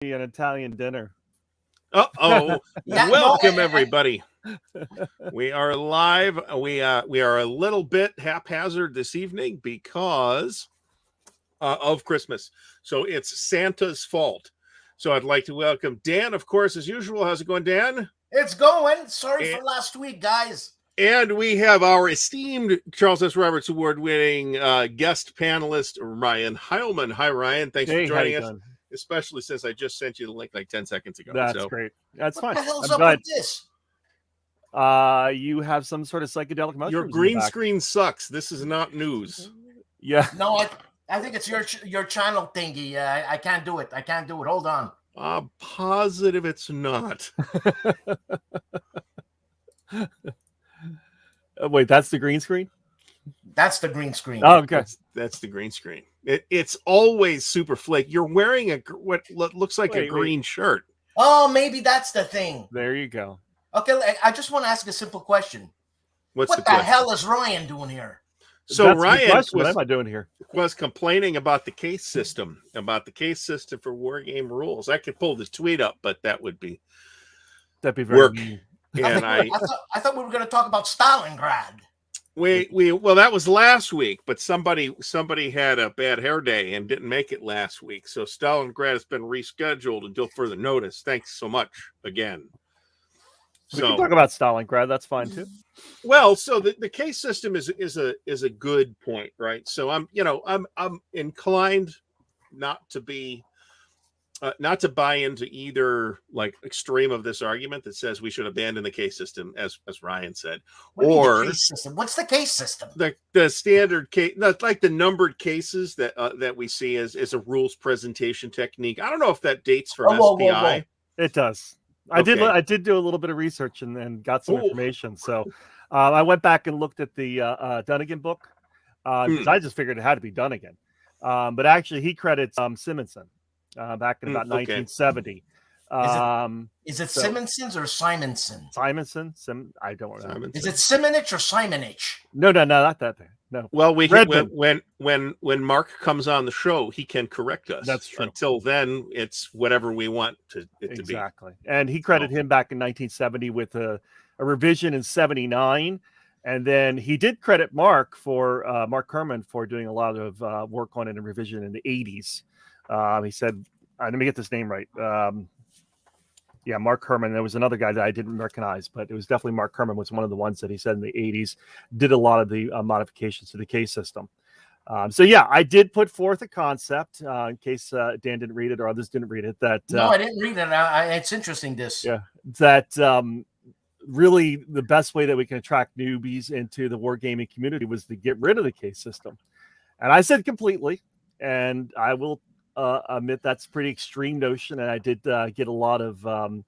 an Italian dinner. Welcome everybody. We are live. We are a little bit haphazard this evening because of Christmas. So it's Santa's fault. So I'd like to welcome Dan, of course, as usual. How's it going, Dan? It's going. Sorry for last week, guys. And we have our esteemed Charles S. Roberts Award-winning guest panelist, Ryan Heilman. Hi, Ryan. Thanks for joining us. Especially since I just sent you the link like 10 seconds ago. That's great. That's fine. What the hell's up with this? You have some sort of psychedelic mushrooms. Your green screen sucks. This is not news. Yeah. No, I think it's your channel thingy. I can't do it. I can't do it. Hold on. I'm positive it's not. Wait, that's the green screen? That's the green screen. Oh, okay. That's the green screen. It's always super flaky. You're wearing what looks like a green shirt. Oh, maybe that's the thing. There you go. Okay, I just want to ask a simple question. What the hell is Ryan doing here? So that's Ryan, what am I doing here? Was complaining about the case system, for war game rules. I could pull this tweet up, but that'd be very work. Mean. And I thought we were going to talk about Stalingrad. Well, that was last week, but somebody had a bad hair day and didn't make it last week. So Stalingrad has been rescheduled until further notice. Thanks so much again. We can talk about Stalingrad. That's fine too. Well, so the case system is a good point, right? So I'm inclined not to buy into either like extreme of this argument that says we should abandon the case system, as Ryan said, or the case system? What's the case system? The standard case, like the numbered cases that we see as a rules presentation technique. I don't know if that dates from SPI. Whoa. It does. Okay. I did do a little bit of research and got some information. So I went back and looked at the Dunnigan book because I just figured it had to be Dunnigan. But actually, he credits Simonson back in about 1970. Is it Simonson's or Simonson? Simonson. I don't know. Is it Simonich or Simonich? No, not that thing. No. Well, when Mark comes on the show, he can correct us. That's true. Until then, it's whatever we want it to be. Exactly. And he credited him back in 1970 with a revision in 79. And then he did credit Mark Kerman for doing a lot of work on it and revision in the 80s. He said, let me get this name right. Mark Herman. There was another guy that I didn't recognize, but it was definitely Mark Herman was one of the ones that he said in the 80s did a lot of the modifications to the case system. I did put forth a concept in case Dan didn't read it or others didn't read it. No, I didn't read it. It's interesting. Really the best way that we can attract newbies into the wargaming community was to get rid of the case system. And I said completely, and I will admit that's a pretty extreme notion, and I did get a lot of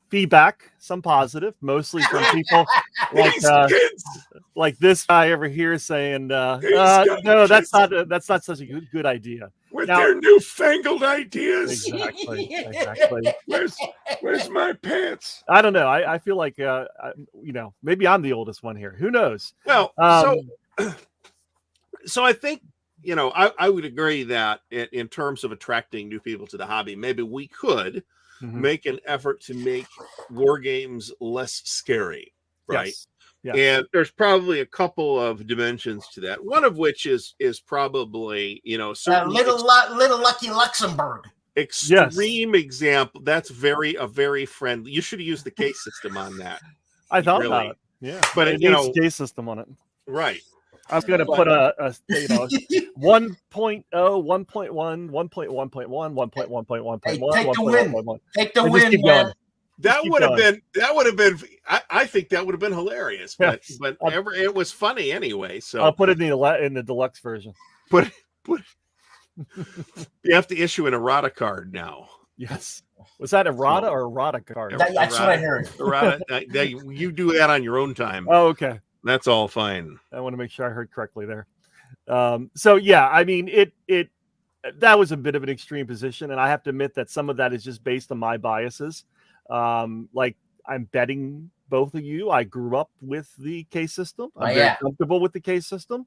feedback, some positive, mostly from people like this guy over here saying, "No, that's not such a good idea." With their newfangled ideas, exactly. Where's my pants? I don't know. I feel like maybe I'm the oldest one here. Who knows? Well, so I think. I would agree that in terms of attracting new people to the hobby, maybe we could make an effort to make war games less scary, right? Yes. And there's probably a couple of dimensions to that. One of which is probably little Lucky Luxembourg. Extreme example. That's a very friendly. You should have used the case system on that. I thought about it. Yeah, but it needs a case system on it, right? I'm going to put a 1.0, 1.1, 1.1, 1.1.1, 1.1.1.1. Take the win. Take the win, keep man. That would have been. I think that would have been hilarious, but it was funny anyway. So I'll put it in the deluxe version. Put. You have to issue an errata card now. Yes. Was that errata or erotic card? That's what I heard. Errata. You do that on your own time. Oh, okay. That's all fine. I want to make sure I heard correctly there. That was a bit of an extreme position, and I have to admit that some of that is just based on my biases. Like I'm betting both of you, I grew up with the case system. I'm very comfortable with the case system.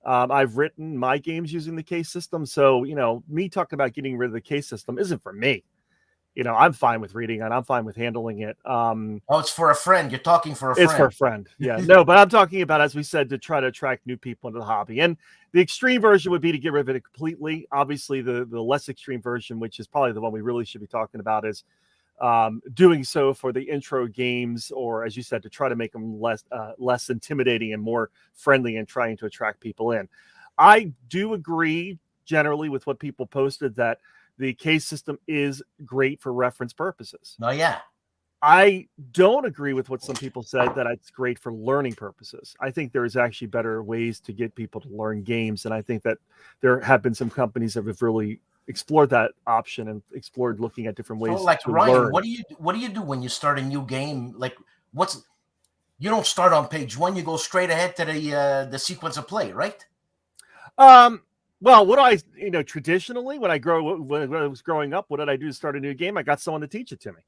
I've written my games using the case system. So, me talking about getting rid of the case system isn't for me. I'm fine with reading it. I'm fine with handling it. It's for a friend. You're talking for a friend. It's for a friend. Yeah. No, but I'm talking about, as we said, to try to attract new people into the hobby. And the extreme version would be to get rid of it completely. Obviously, the less extreme version, which is probably the one we really should be talking about, is doing so for the intro games, or as you said, to try to make them less intimidating and more friendly and trying to attract people in. I do agree generally with what people posted, that the case system is great for reference purposes. Oh, yeah. I don't agree with what some people said, that it's great for learning purposes. I think there is actually better ways to get people to learn games. And I think that there have been some companies that have really explored that option and explored looking at different ways. So, like, to Ryan, learn. what do you do when you start a new game? Like, you don't start on page 1, you go straight ahead to the sequence of play, right? Well, what I, traditionally when I was growing up, what did I do to start a new game? I got someone to teach it to me.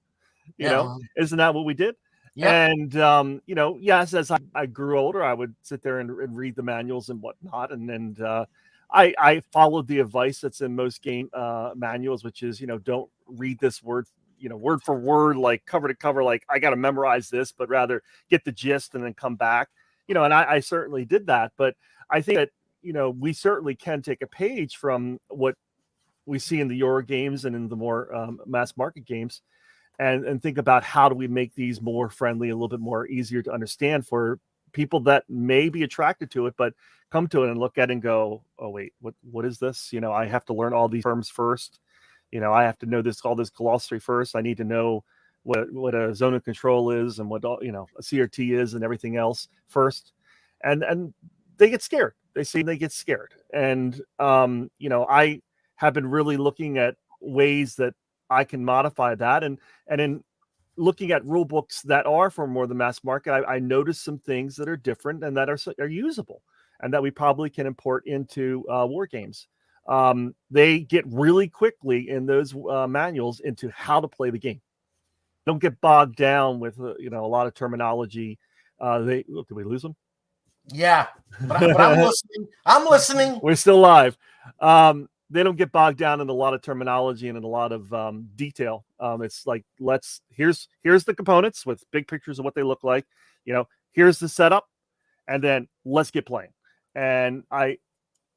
Isn't that what we did? Yeah. And yes, as I grew older, I would sit there and read the manuals and whatnot, and I followed the advice that's in most game manuals, which is, don't read this word for word, like cover to cover, like I got to memorize this, but rather get the gist and then come back, and I certainly did that. But I think that, we certainly can take a page from what we see in the Euro games and in the more mass market games, and think about how do we make these more friendly, a little bit more easier to understand for people that may be attracted to it, but come to it and look at it and go, oh wait, what is this? I have to learn all these terms first. I have to know all this glossary first. I need to know what a zone of control is and what a CRT is and everything else first. And they get scared. They get scared. And I have been really looking at ways that I can modify that, and in looking at rule books that are for more the mass market, I noticed some things that are different and that are usable, and that we probably can import into war games. They get really quickly in those manuals into how to play the game. Don't get bogged down with a lot of terminology. Did we lose them? Yeah, but I'm listening. I'm listening. We're still live. They don't get bogged down in a lot of terminology and in a lot of detail. It's like, here's the components with big pictures of what they look like. Here's the setup, and then let's get playing. And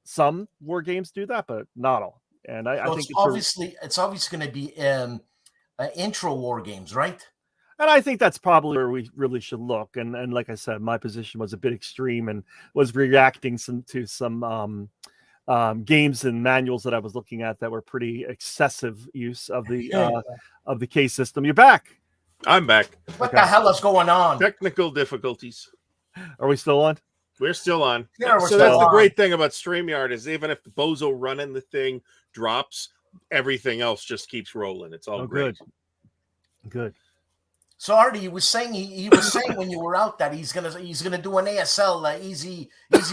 some war games do that, but not all. And I think it's obviously going to be intro war games, right? And I think that's probably where we really should look. And like I said, my position was a bit extreme and was reacting to some games and manuals that I was looking at that were pretty excessive use of the case system. You're back. I'm back. What the hell is going on? Technical difficulties. Are we still on? We're still on. Yeah, so that's the great thing about StreamYard, is even if the bozo running the thing drops, everything else just keeps rolling. It's all great. Good. So Artie, he was saying when you were out that he's gonna do an ASL easy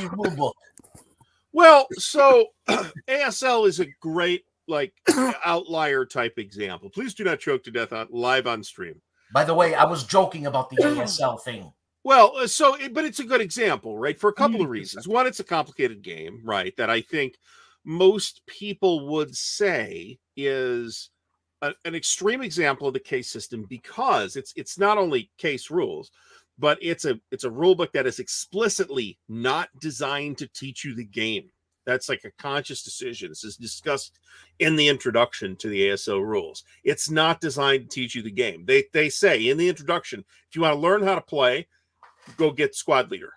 rule book. Well, so ASL is a great outlier type example. Please do not choke to death live on stream. By the way, I was joking about the ASL thing. Well, but it's a good example, right? For a couple of reasons. One, it's a complicated game, right? That I think most people would say is an extreme example of the case system, because it's not only case rules, but it's a rule book that is explicitly not designed to teach you the game. That's like a conscious decision. This is discussed in the introduction to the ASL rules. It's not designed to teach you the game. They say in the introduction, if you want to learn how to play, go get squad leader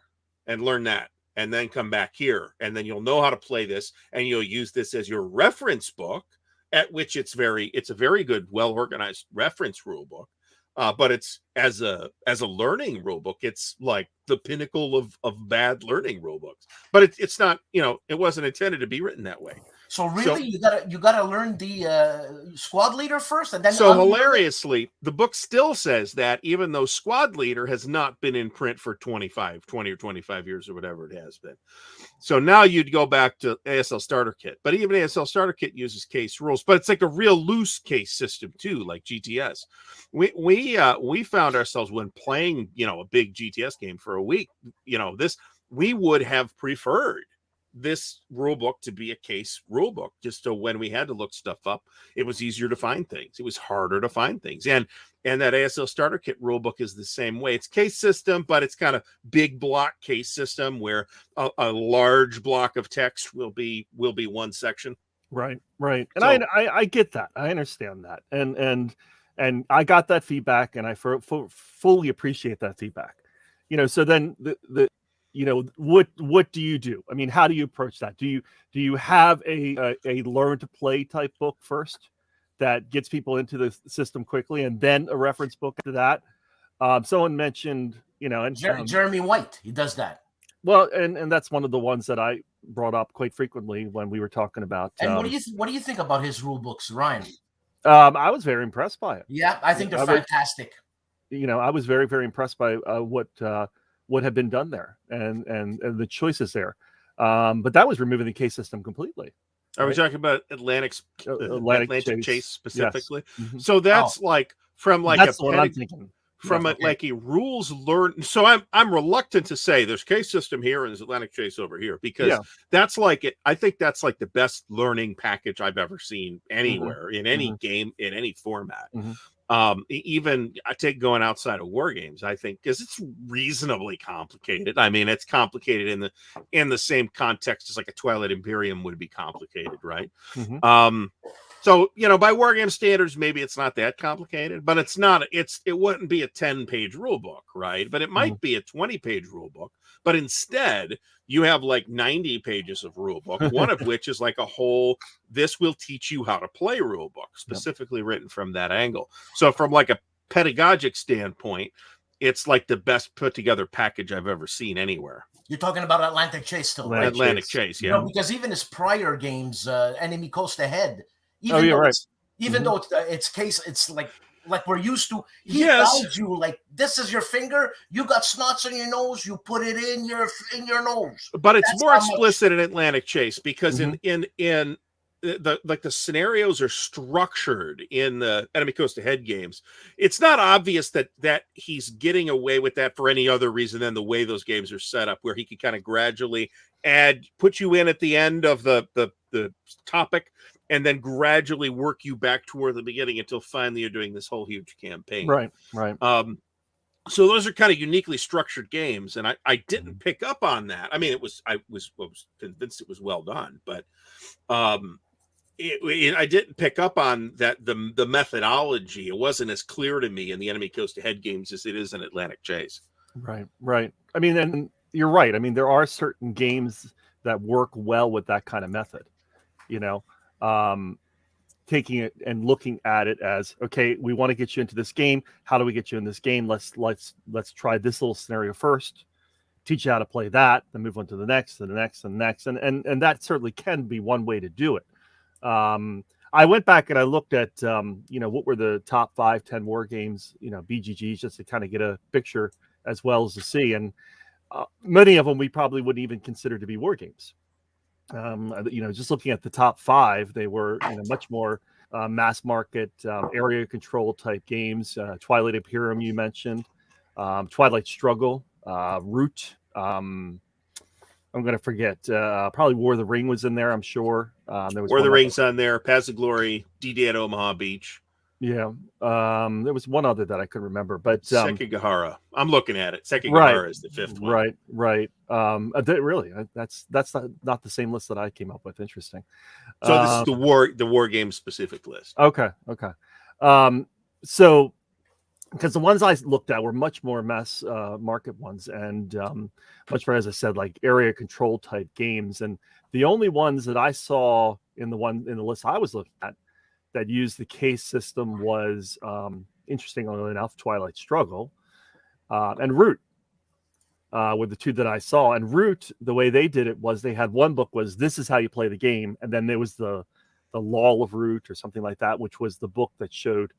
and learn that, and then come back here, and then you'll know how to play this, and you'll use this as your reference book, at which it's a very good, well-organized reference rule book. But it's as a learning rule book, it's like the pinnacle of bad learning rule books. But it's not, it wasn't intended to be written that way. So really, you gotta learn the squad leader first, and then. So hilariously, the book still says that, even though squad leader has not been in print for 20 or 25 years or whatever it has been. So now you'd go back to ASL Starter Kit, but even ASL Starter Kit uses case rules, but it's like a real loose case system too, like GTS. We found ourselves, when playing, a big GTS game for a week, we would have preferred this rule book to be a case rule book, just so when we had to look stuff up, it was easier to find things. It was harder to find things. And that ASL starter kit rule book is the same way. It's case system, but it's kind of big block case system where a large block of text will be one section. Right. And so, I get that. I understand that. And I got that feedback, and I fully appreciate that feedback. So then what do you do? I mean, how do you approach that? Do you have a learn to play type book first that gets people into the system quickly, and then a reference book to that? Someone mentioned, and Jeremy White, he does that. Well, and that's one of the ones that I brought up quite frequently when we were talking about. And what do you think about his rule books, Ryan? I was very impressed by it. Yeah, I think they're fantastic. I was very, very impressed by what had been done there and the choices there. But that was removing the case system completely. Are we talking about Atlantic Chase specifically? Yes. Mm-hmm. So that's like from like that's what I'm thinking. From like a rules learn. So I'm reluctant to say there's case system here and there's Atlantic Chase over here, because that's like it. I think that's like the best learning package I've ever seen anywhere in any game, in any format. Even I take going outside of war games, I think, because it's reasonably complicated. I mean, it's complicated in the same context as like a Twilight Imperium would be complicated, right? So, by war game standards, maybe it's not that complicated, but it wouldn't be a 10-page rule book, right? But it might be a 20-page rule book. But instead, you have like 90 pages of rule book, one of which is like a whole, this will teach you how to play rule book, specifically written from that angle. So from like a pedagogic standpoint, it's like the best put together package I've ever seen anywhere. You're talking about Atlantic Chase still, right? Atlantic Chase, yeah. Because even his prior games, Enemy Coast Ahead, though it's case, it's like we're used to. He guides you like, this is your finger. You got snots in your nose. You put it in your nose. But it's more explicit in Atlantic Chase, because in the scenarios are structured in the Enemy Coast Ahead games. It's not obvious that he's getting away with that for any other reason than the way those games are set up, where he can kind of gradually put you in at the end of the topic, and then gradually work you back toward the beginning until finally you're doing this whole huge campaign. Right. So those are kind of uniquely structured games, and I didn't pick up on that. I mean, I was convinced it was well done, but I didn't pick up on that the methodology. It wasn't as clear to me in the Enemy Coast Ahead games as it is in Atlantic Chase. Right. I mean, and you're right. I mean, there are certain games that work well with that kind of method. Taking it and looking at it as, okay, we want to get you into this game. How do we get you in this game? Let's try this little scenario first, teach you how to play that, then move on to the next and the next and the next. And that certainly can be one way to do it. I went back and I looked at, what were the top 5-10 war games, BGGs, just to kind of get a picture as well as to see. And many of them we probably wouldn't even consider to be war games. Just looking at the top 5, they were much more mass market area control type games. Twilight Imperium, you mentioned, Twilight Struggle, Root. I'm going to forget. Probably War of the Ring was in there, I'm sure. There was War of the Ring's on there. Paths of Glory, D-Day at Omaha Beach. Yeah. There was one other that I couldn't remember, but Sekigahara. I'm looking at it. Sekigahara is the 5th one. Right. Really, that's not the same list that I came up with. Interesting. So this is the war game specific list. Okay. So because the ones I looked at were much more mass market ones, and much more, as I said, like area control type games. And the only ones that I saw in the list I was looking at that used the case system was, interestingly enough, Twilight Struggle and Root were the two that I saw. And Root, the way they did it was they had one book was, this is how you play the game, and then there was the Law of Root or something like that, which was the book that showed,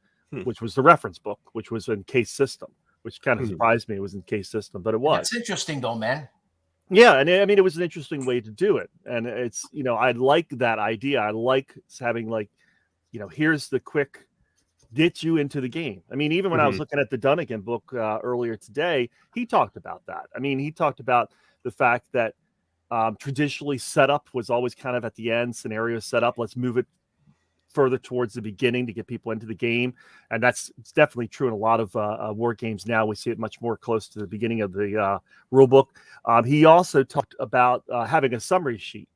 which was the reference book, which was in case system, which kind of surprised me. It was in case system, but it was. That's interesting though, man. Yeah, and I mean, it was an interesting way to do it, and it's I like that idea. I like having like, here's the quick get you into the game. I mean, even when I was looking at the Dunnigan book earlier today, he talked about that. I mean, he talked about the fact that Traditionally, setup was always kind of at the end, scenario setup. Let's move it further towards the beginning to get people into the game. And it's definitely true in a lot of war games now. We see it much more close to the beginning of the rule book. He also talked about having a summary sheet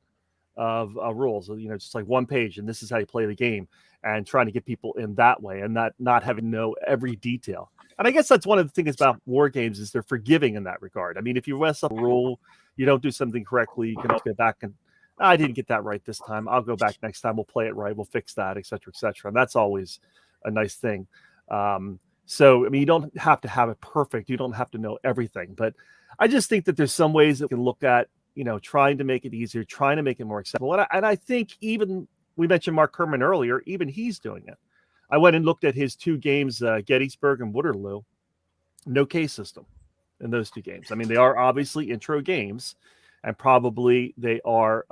of rules, just like one page, and this is how you play the game, and trying to get people in that way, and not having to know every detail. And I guess that's one of the things about war games is they're forgiving in that regard. I mean, if you mess up a rule, you don't do something correctly, you can just go back and I didn't get that right this time. I'll go back next time. We'll play it right. We'll fix that, et cetera, et cetera. And that's always a nice thing. So, I mean, you don't have to have it perfect. You don't have to know everything. But I just think that there's some ways that we can look at, trying to make it easier, trying to make it more acceptable. And I think even, we mentioned Mark Kerman earlier, even he's doing it. I went and looked at his 2 games, Gettysburg and Waterloo. No case system in those 2 games. I mean, they are obviously intro games. And probably they are,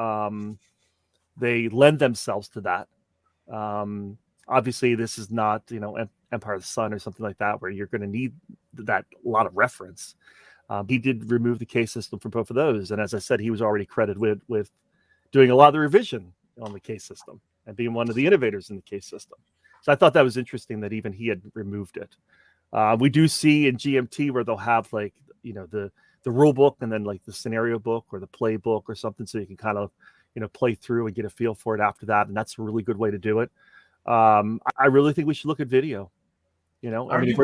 they lend themselves to that. Obviously, this is not, Empire of the Sun or something like that, where you're going to need that a lot of reference. He did remove the case system from both of those. And as I said, he was already credited with doing a lot of the revision on the case system and being one of the innovators in the case system. So I thought that was interesting that even he had removed it. We do see in GMT where they'll have the rule book and then like the scenario book or the playbook or something, so you can kind of play through and get a feel for it after that, and that's a really good way to do it. I really think we should look at video. Are we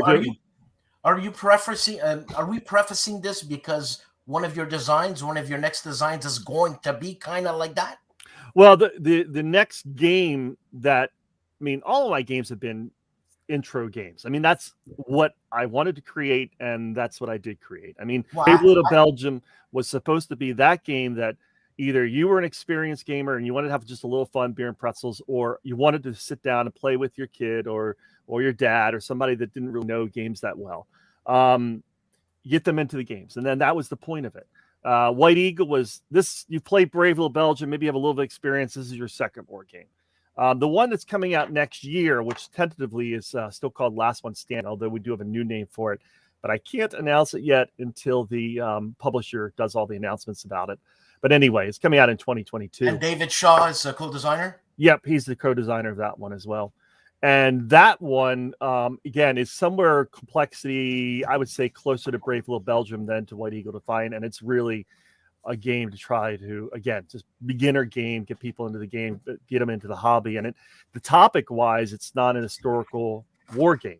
prefacing this because one of your next designs is going to be kind of like that? Well, the next game all of my games have been intro games. I mean, that's what I wanted to create, and that's what I did create. I mean, Avalon Belgium was supposed to be that game that either you were an experienced gamer and you wanted to have just a little fun, beer and pretzels, or you wanted to sit down and play with your kid or your dad or somebody that didn't really know games that well. Get them into the games, and then that was the point of it. White Eagle was this. You played Brave Little Belgium, maybe you have a little bit of experience. This is your second war game. The one that's coming out next year, which tentatively is still called Last One Standing, although we do have a new name for it, but I can't announce it yet until the publisher does all the announcements about it. But anyway, it's coming out in 2022. And David Shaw is a co-designer? Yep, he's the co-designer of that one as well. And that one, again, is somewhere complexity, I would say, closer to Brave Little Belgium than to White Eagle Defiant. And it's really a game to try to, again, just beginner game, get people into the game, get them into the hobby. And the topic wise, it's not an historical war game.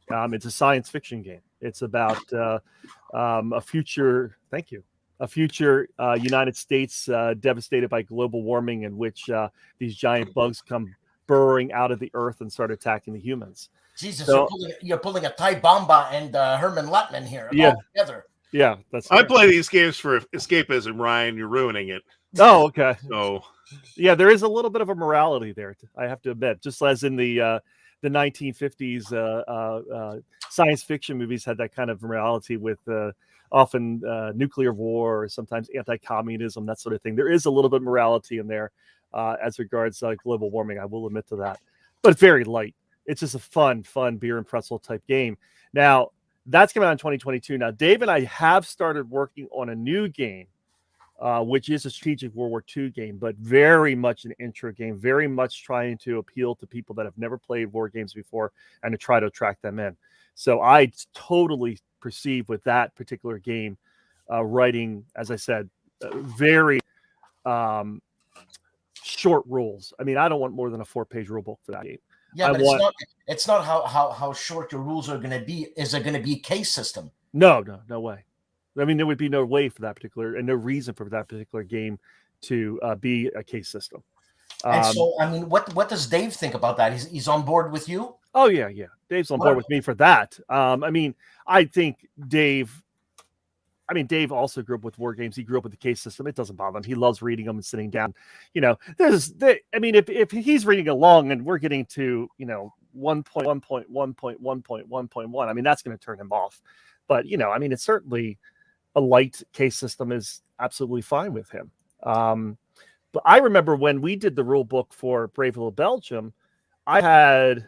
It's a science fiction game. It's about a future United States devastated by global warming, in which these giant bugs come burrowing out of the earth and start attacking the humans. Jesus, so, you're pulling a Ty Bomba and Herman Lattman here all together. Yeah, that's. I play these games for escapism, Ryan. You're ruining it. Oh, okay. So, yeah, there is a little bit of a morality there, I have to admit. Just as in the 1950s science fiction movies had that kind of morality with often nuclear war or sometimes anti-communism, that sort of thing. There is a little bit of morality in there as regards global warming. I will admit to that, but it's very light. It's just a fun beer and pretzel type game. Now, that's coming out in 2022. Now, Dave and I have started working on a new game, which is a strategic World War II game, but very much an intro game, very much trying to appeal to people that have never played war games before and to try to attract them in. So I totally perceive with that particular game, writing, as I said, very short rules. I mean, I don't want more than a 4-page rule book for that game. Yeah, but it's not how short your rules are going to be. Is it going to be a case system? No way. I mean, there would be no way for that particular, and no reason for that particular game to be a case system. And so, I mean, what does Dave think about that? He's on board with you? Oh yeah. Dave's on board with me for that. I mean, I think Dave also grew up with war games. He grew up with the case system. It doesn't bother him. He loves reading them and sitting down. If he's reading along and we're getting to 1.1.1.1.1.1, I mean, that's going to turn him off. But it's certainly a light case system is absolutely fine with him. But I remember when we did the rule book for Brave Little Belgium, I had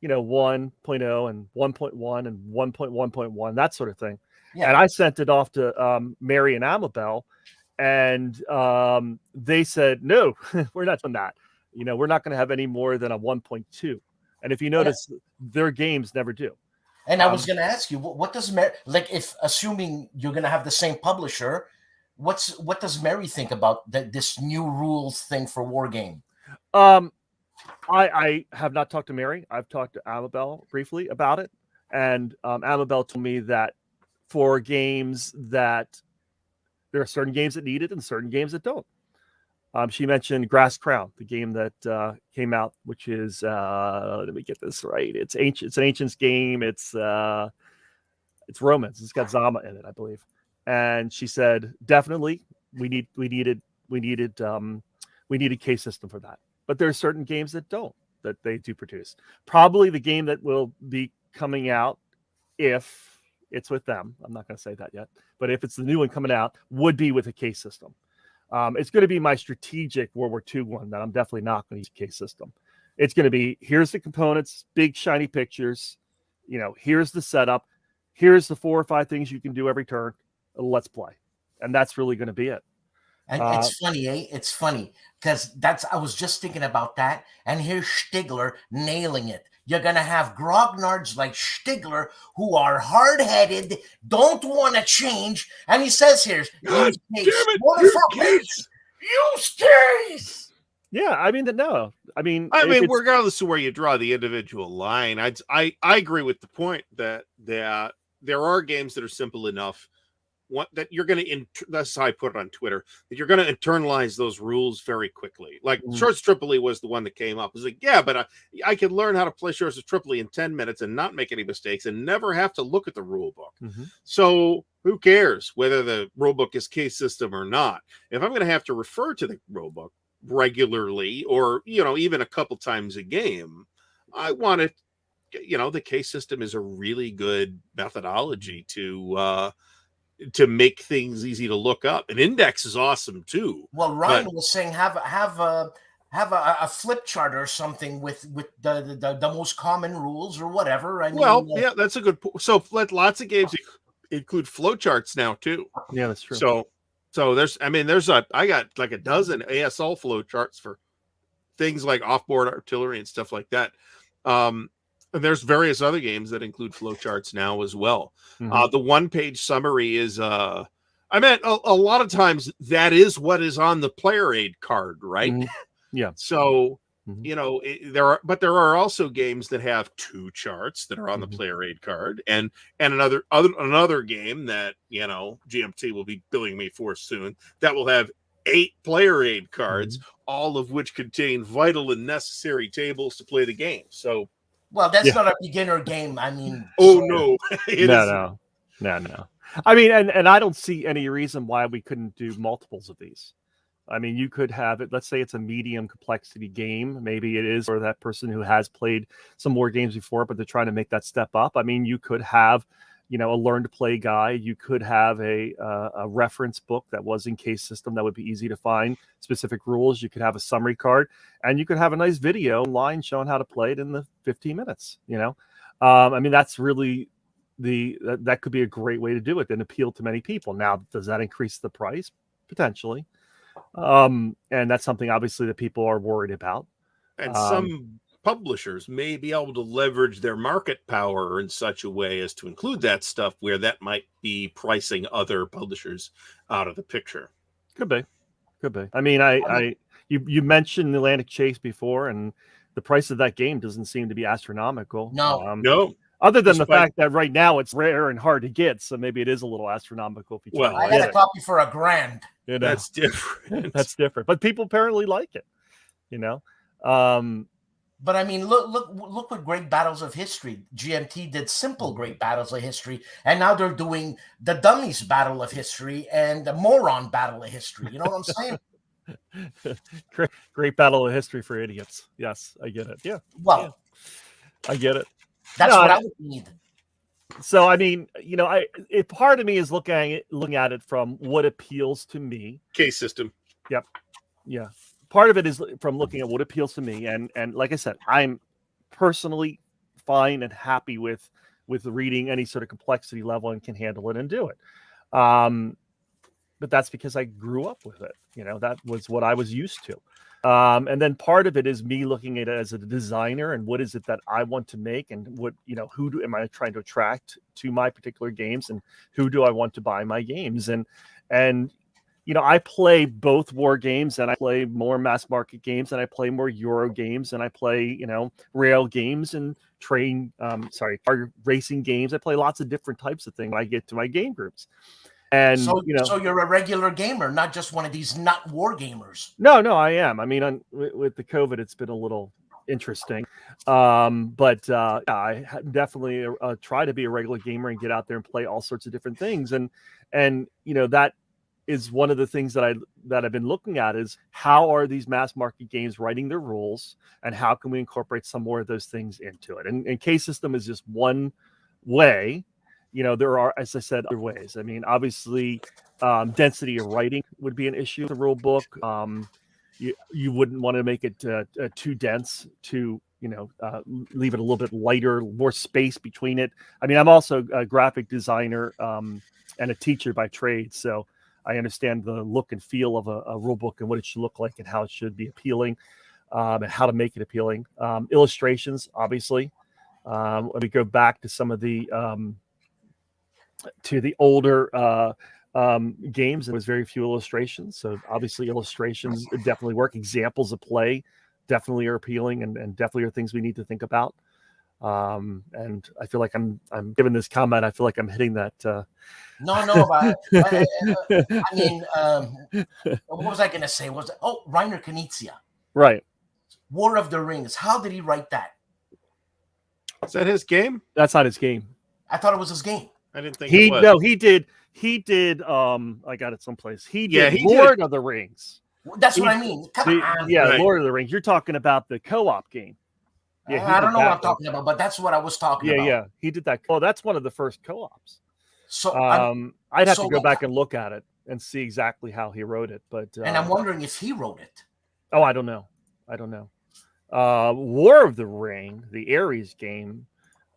1.0 and 1.1 and 1.1.1, that sort of thing. Yeah. And I sent it off to Mary and Amabel, And they said, no, we're not doing that. We're not going to have any more than a 1.2. And if you notice, their games never do. And I was going to ask you, what does like, if assuming you're going to have the same publisher, what does Mary think about this new rules thing for Wargame? I have not talked to Mary. I've talked to Amabel briefly about it, and Amabel told me that for games that there are certain games that need it and certain games that don't. She mentioned Grass Crown, the game that came out, which is let me get this right. It's ancient. It's an Ancients game. It's Romance. It's got Zama in it, I believe. And she said, definitely, we needed a case system for that. But there are certain games that don't, that they do produce. Probably the game that will be coming out, if it's with them, I'm not going to say that yet, but if it's the new one coming out, would be with a case system. It's going to be my strategic World War II one that I'm definitely not going to use a case system. It's going to be, here's the components, big shiny pictures, here's the setup, here's the 4 or 5 things you can do every turn. Let's play. And that's really going to be it. And it's funny, eh? It's funny because I was just thinking about that. And here's Stigler nailing it. You're going to have grognards like Stigler who are hard-headed, don't want to change. And he says here, use case. Use case. Yeah, I mean, no. I mean, regardless of where you draw the individual line, I agree with the point that there are games that are simple enough that you're going to, that's how I put it on Twitter, that you're going to internalize those rules very quickly. Like Shorts Tripoli was the one that came up. It was like, yeah, but I could learn how to play Shorts of Tripoli in 10 minutes and not make any mistakes and never have to look at the rule book. So who cares whether the rule book is case system or not? If I'm going to have to refer to the rule book regularly or, even a couple times a game, I want it, the case system is a really good methodology to make things easy to look up. An index is awesome too. Well, Ryan was saying have a flip chart or something with the most common rules or whatever. Yeah, that's a good point. So lots of games include flowcharts now too. Yeah, that's true. So I got like a dozen ASL flowcharts for things like offboard artillery and stuff like that. And there's various other games that include flowcharts now as well. The one-page summary is, a lot of times that is what is on the player aid card, right? Yeah. So, there are also games that have 2 charts that are on the player aid card, and another game that GMT will be billing me for soon that will have 8 player aid cards, all of which contain vital and necessary tables to play the game. So. Well, that's not a beginner game. I mean, no. No. I mean, and I don't see any reason why we couldn't do multiples of these. I mean, you could have it. Let's say it's a medium complexity game. Maybe it is for that person who has played some more games before, but they're trying to make that step up. I mean, you could have, a learn to play guide. You could have a reference book that was in case system that would be easy to find specific rules. You could have a summary card, and you could have a nice video online showing how to play it in the 15 minutes. I mean, that's really that could be a great way to do it and appeal to many people. Now, does that increase the price? Potentially. And that's something obviously that people are worried about. And some publishers may be able to leverage their market power in such a way as to include that stuff where that might be pricing other publishers out of the picture. Could be. I mean, you mentioned Atlantic Chase before, and the price of that game doesn't seem to be astronomical. No. Other than the fact that right now it's rare and hard to get, so maybe it is a little astronomical. If you I had a copy for $1,000. That's different. That's different, but people apparently like it. But I mean, look what Great Battles of History. GMT did simple Great Battles of History, and now they're doing the Dummies Battle of History and the Moron Battle of History. You know what I'm saying? Great Battle of History for idiots. Yes, I get it. Yeah. Well, I get it. That's what I would need. So I mean, part of me is looking at it from what appeals to me. Case system. Yep. Yeah. Part of it is from looking at what appeals to me, and like I said, I'm personally fine and happy with reading any sort of complexity level and can handle it and do it. but that's because I grew up with it. That was what I was used to. And then part of it is me looking at it as a designer and what is it that I want to make, and what, who am I trying to attract to my particular games, and who do I want to buy my games? And I play both war games, and I play more mass market games, and I play more Euro games, and I play, rail games and car racing games. I play lots of different types of things when I get to my game groups. And so you're a regular gamer, not just one of these not war gamers. No, I am. I mean, with the COVID, it's been a little interesting. But I definitely try to be a regular gamer and get out there and play all sorts of different things. And that is one of the things that I've been looking at, is how are these mass market games writing their rules, and how can we incorporate some more of those things into it? And case system is just one way. There are, as I said, other ways. I mean, obviously, density of writing would be an issue with the rule book. You wouldn't want to make it too dense to, leave it a little bit lighter, more space between it. I mean, I'm also a graphic designer and a teacher by trade, so I understand the look and feel of a rule book and what it should look like and how it should be appealing, and how to make it appealing. Illustrations, obviously. Let me go back to some of the older games. There was very few illustrations, so obviously illustrations definitely work. Examples of play definitely are appealing, and definitely are things we need to think about. And I feel like I'm giving this comment, I feel like I'm hitting that. No, but I mean, what was I going to say? Reiner Knizia. Right. War of the Rings. How did he write that? Is that his game? That's not his game. I thought it was his game. I didn't think it was. No, he did. I got it someplace. He did Lord of the Rings. That's what I mean. Come on. Yeah, right. Lord of the Rings. You're talking about the co-op game. Yeah, I don't know what I'm talking about, but that's what I was talking about. Yeah, he did that. Oh, that's one of the first co-ops. So I'd have to go back and look at it and see exactly how he wrote it. But and I'm wondering if he wrote it. Oh, I don't know. War of the Ring, the Ares game.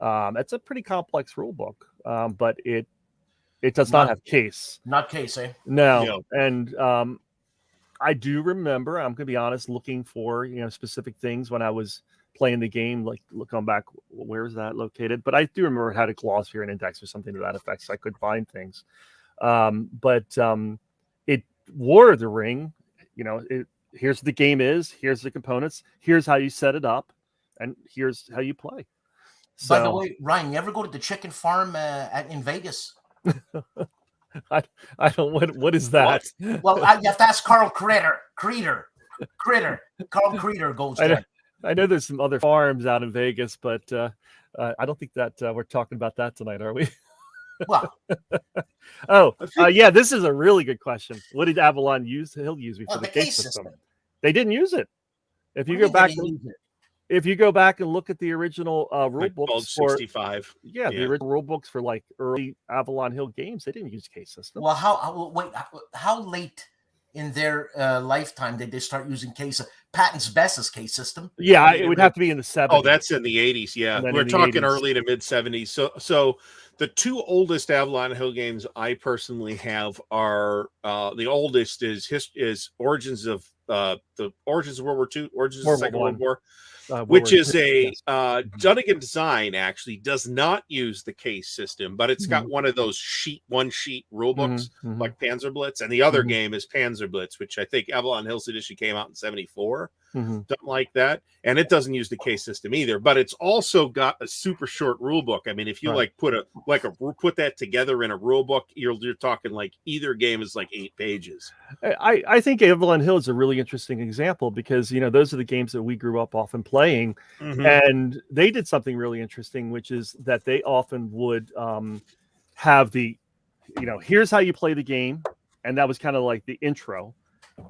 It's a pretty complex rule book, but it does not have case. Not case, eh? No. And I do remember, I'm going to be honest, looking for specific things when I was playing the game, like looking back, where is that located? But I do remember it had a clause here, an index or something to that effect, so I could find things. But War of the Ring, here's the game is, here's the components, here's how you set it up, and here's how you play. So, by the way, Ryan, you ever go to the chicken farm in Vegas? I don't. What is that? Well, you have to ask Carl Creeder. Carl Creeder goes there. I know there's some other farms out in Vegas, but I don't think that we're talking about that tonight, are we? Well, yeah, this is a really good question. What did Avalon use? He'll use me for the case system. They didn't use it. If you go back, and look at the original rule books for 65, the original rule books for like early Avalon Hill games, they didn't use case system. Well, how late in their lifetime did they start using case? Patton's Best's case system. Yeah, it would have to be in the 70s. Oh, that's in the 80s. Yeah, we're talking early to mid 70s. So the two oldest Avalon Hill games I personally have are the oldest is Origins of World War II, Origins of the Second World War. Which is a Dunnigan design, actually does not use the case system, but it's got one of those one sheet rule books like Panzer Blitz, and the other game is Panzer Blitz, which I think Avalon Hill's edition came out in 74, something like that, and it doesn't use the case system either, but it's also got a super short rule book. I mean, if you put that together in a rule book, you're talking like either game is like 8 pages. I think Avalon Hill is a really interesting example because those are the games that we grew up often playing, and they did something really interesting, which is that they often would have the here's how you play the game, and that was kind of like the intro.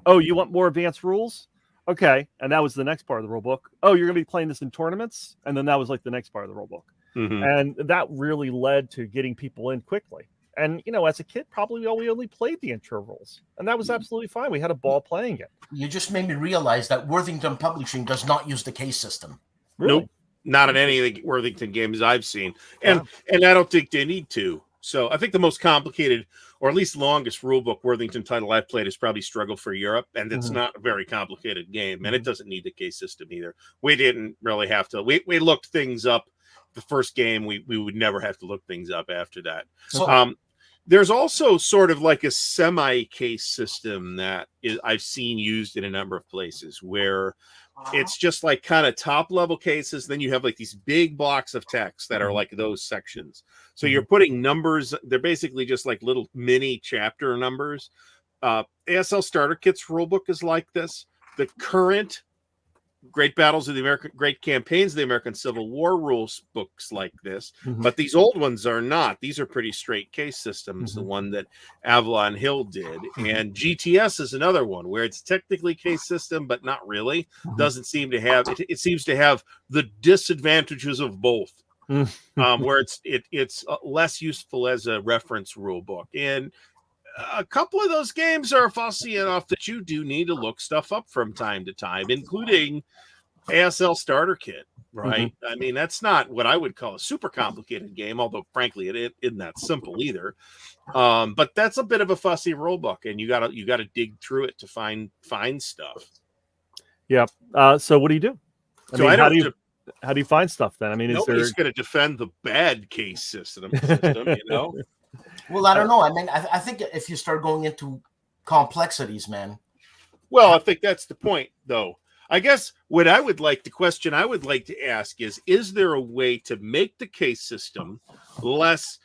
Oh, you want more advanced rules? Okay, and that was the next part of the rule book. Oh, you're going to be playing this in tournaments, and then that was like the next part of the rule book, and that really led to getting people in quickly. And as a kid, probably we only played the intro rules, and that was absolutely fine. We had a ball playing it. You just made me realize that Worthington Publishing does not use the case system. Really? Nope, not in any of the Worthington games I've seen, and I don't think they need to. So I think the most complicated or at least longest rulebook Worthington title I've played has probably struggled for Europe, and it's not a very complicated game, and it doesn't need the case system either. We didn't really have to. We looked things up the first game. We would never have to look things up after that. So, there's also sort of like a semi-case system that I've seen used in a number of places where it's just like kind of top level cases. Then you have like these big blocks of text that are like those sections. So you're putting numbers. They're basically just like little mini chapter numbers. ASL Starter Kit's rulebook is like this. The current Great Battles of the American, Great Campaigns of the American Civil War rules books like this, but these old ones are not. These are pretty straight case systems. The one that Avalon Hill did, and GTS is another one where it's technically case system, but not really. Doesn't seem to have it seems to have the disadvantages of both, where it's less useful as a reference rule book. And a couple of those games are fussy enough that you do need to look stuff up from time to time, including ASL Starter Kit, right? I mean, that's not what I would call a super complicated game, although frankly it isn't that simple either. But that's a bit of a fussy rule book, and you gotta dig through it to find stuff. Yeah. So what do you do? How do you find stuff then? I mean, nobody's going to defend the bad case system, you know? Well, I don't know. I mean, I think if you start going into complexities, man. Well, I think that's the point, though. I guess what I would like to ask is there a way to make the case system less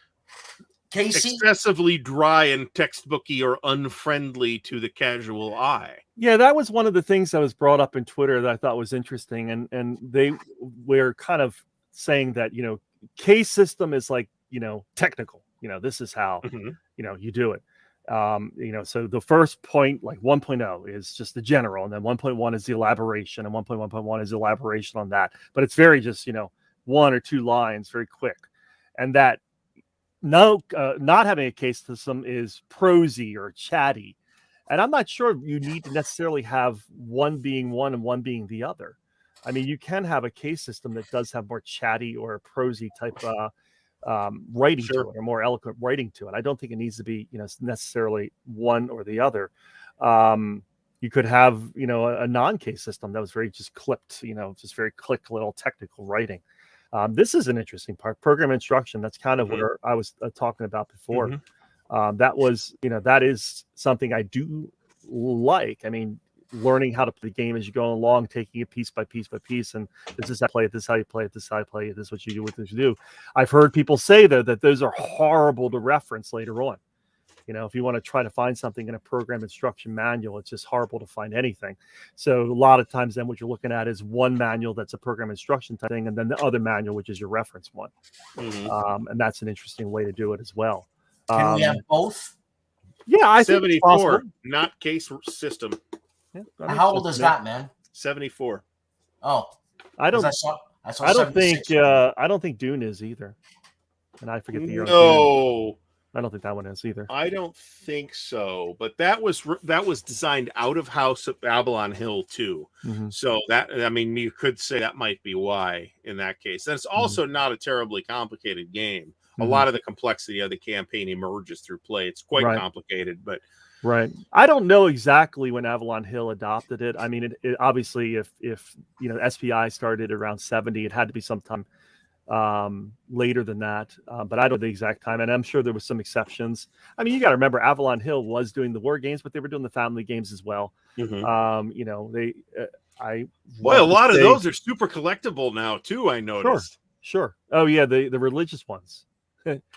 excessively dry and textbooky or unfriendly to the casual eye? Yeah, that was one of the things that was brought up in Twitter that I thought was interesting. And they were kind of saying that, case system is like, technical. This is how, you do it. So the first point, like 1.0 is just the general, and then 1.1 is the elaboration, and 1.1.1 is elaboration on that. But it's very just, one or two lines, very quick. And that not having a case system is prosy or chatty. And I'm not sure you need to necessarily have one being one and one being the other. I mean, you can have a case system that does have more chatty or prosy type writing to it, or more eloquent writing to it. I don't think it needs to be, necessarily one or the other. You could have, a non-case system that was very just clipped, just very click little technical writing. This is an interesting part. Program instruction. That's kind of what I was talking about before. That was, that is something I do like. I mean, learning how to play the game as you go along, taking it piece by piece by piece, and this is how you play it, this is how you play it, this is how you play it, this is what you do, what you do. I've heard people say though that those are horrible to reference later on. If you want to try to find something in a program instruction manual, it's just horrible to find anything. So a lot of times then what you're looking at is one manual that's a program instruction type thing, and then the other manual, which is your reference one. And that's an interesting way to do it as well. Can we have both? Yeah, I think 74, not case system. Yeah, how old is that, man? 74. Oh, I don't think Dune is either. And I forget the year. No, I don't think that one is either. I don't think so. But that was designed out of house at Avalon Hill too. So you could say that might be why in that case. And it's also not a terribly complicated game. A lot of the complexity of the campaign emerges through play. It's quite complicated, but. Right. I don't know exactly when Avalon Hill adopted it. I mean, it obviously, if SPI started around 70, it had to be sometime later than that. But I don't know the exact time, and I'm sure there was some exceptions. I mean, you got to remember, Avalon Hill was doing the war games, but they were doing the family games as well. A lot of those are super collectible now too. I noticed. Sure. Oh yeah, the religious ones.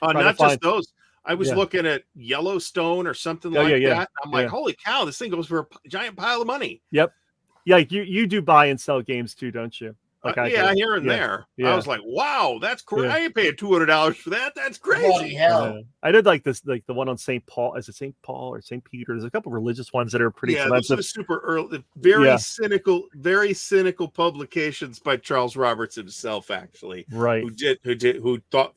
Not just those. I was looking at Yellowstone or something that. I'm like, holy cow, this thing goes for a giant pile of money. Yep. Yeah, you do buy and sell games too, don't you? Like here and there. Yeah. I was like, wow, that's crazy. I ain't paying $200 for that. That's crazy. Holy hell. I did like this, like the one on St. Paul. Is it St. Paul or St. Peter? There's a couple of religious ones that are pretty expensive. This was super early. Very cynical publications by Charles Roberts himself, actually. Right. Who thought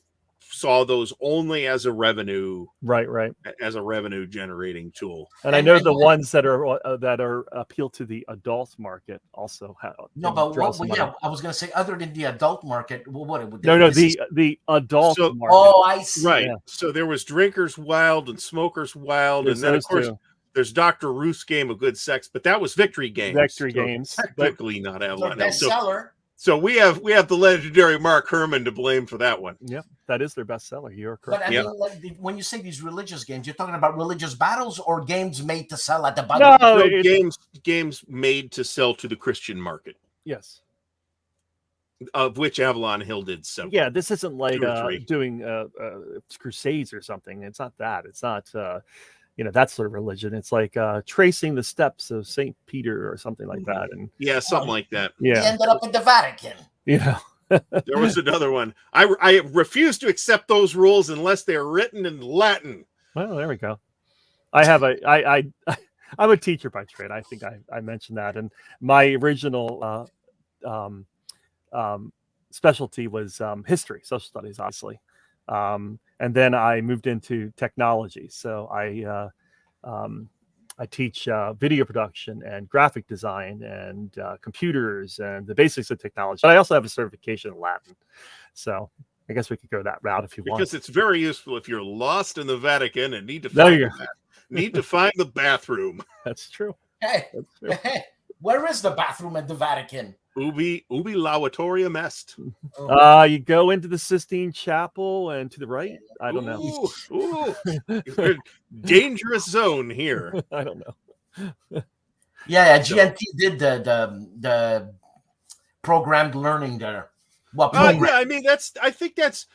saw those only as a revenue, right, as a revenue generating tool. And I know the ones that are appeal to the adult market also have. No, but I was going to say, other than the adult market, the adult market. Oh, I see. Right. Yeah. So there was Drinkers Wild and Smokers Wild, and then of course there's Dr. Ruth's Game of Good Sex, but that was Victory Games. Victory Games, technically not Avalon Hill. Bestseller. So we have the legendary Mark Heilman to blame for that one. Yep, that is their bestseller. You're correct. But I mean, like, when you say these religious games, you're talking about religious battles or games made to sell at the bottom? No, games made to sell to the Christian market. Yes. Of which Avalon Hill did several. Yeah, this isn't like doing crusades or something. It's not that. It's not that sort of religion. It's like tracing the steps of St. Peter or something like that. And something like that. Yeah, he ended up in the Vatican. Yeah. There was another one. I refuse to accept those rules unless they're written in Latin. Well, there we go. I have I'm a teacher by trade. I think I mentioned that. And my original specialty was history, social studies, obviously. And then I moved into technology. So I teach video production and graphic design and computers and the basics of technology. But I also have a certification in Latin. So I guess we could go that route if you want. Because it's very useful if you're lost in the Vatican and need to find the bathroom. That's true. Hey, where is the bathroom at the Vatican? Ubi lavatorium est. You go into the Sistine Chapel and to the right. I don't know. Dangerous zone here. I don't know. Yeah, GNT did the programmed learning there. Yeah, I mean I think that's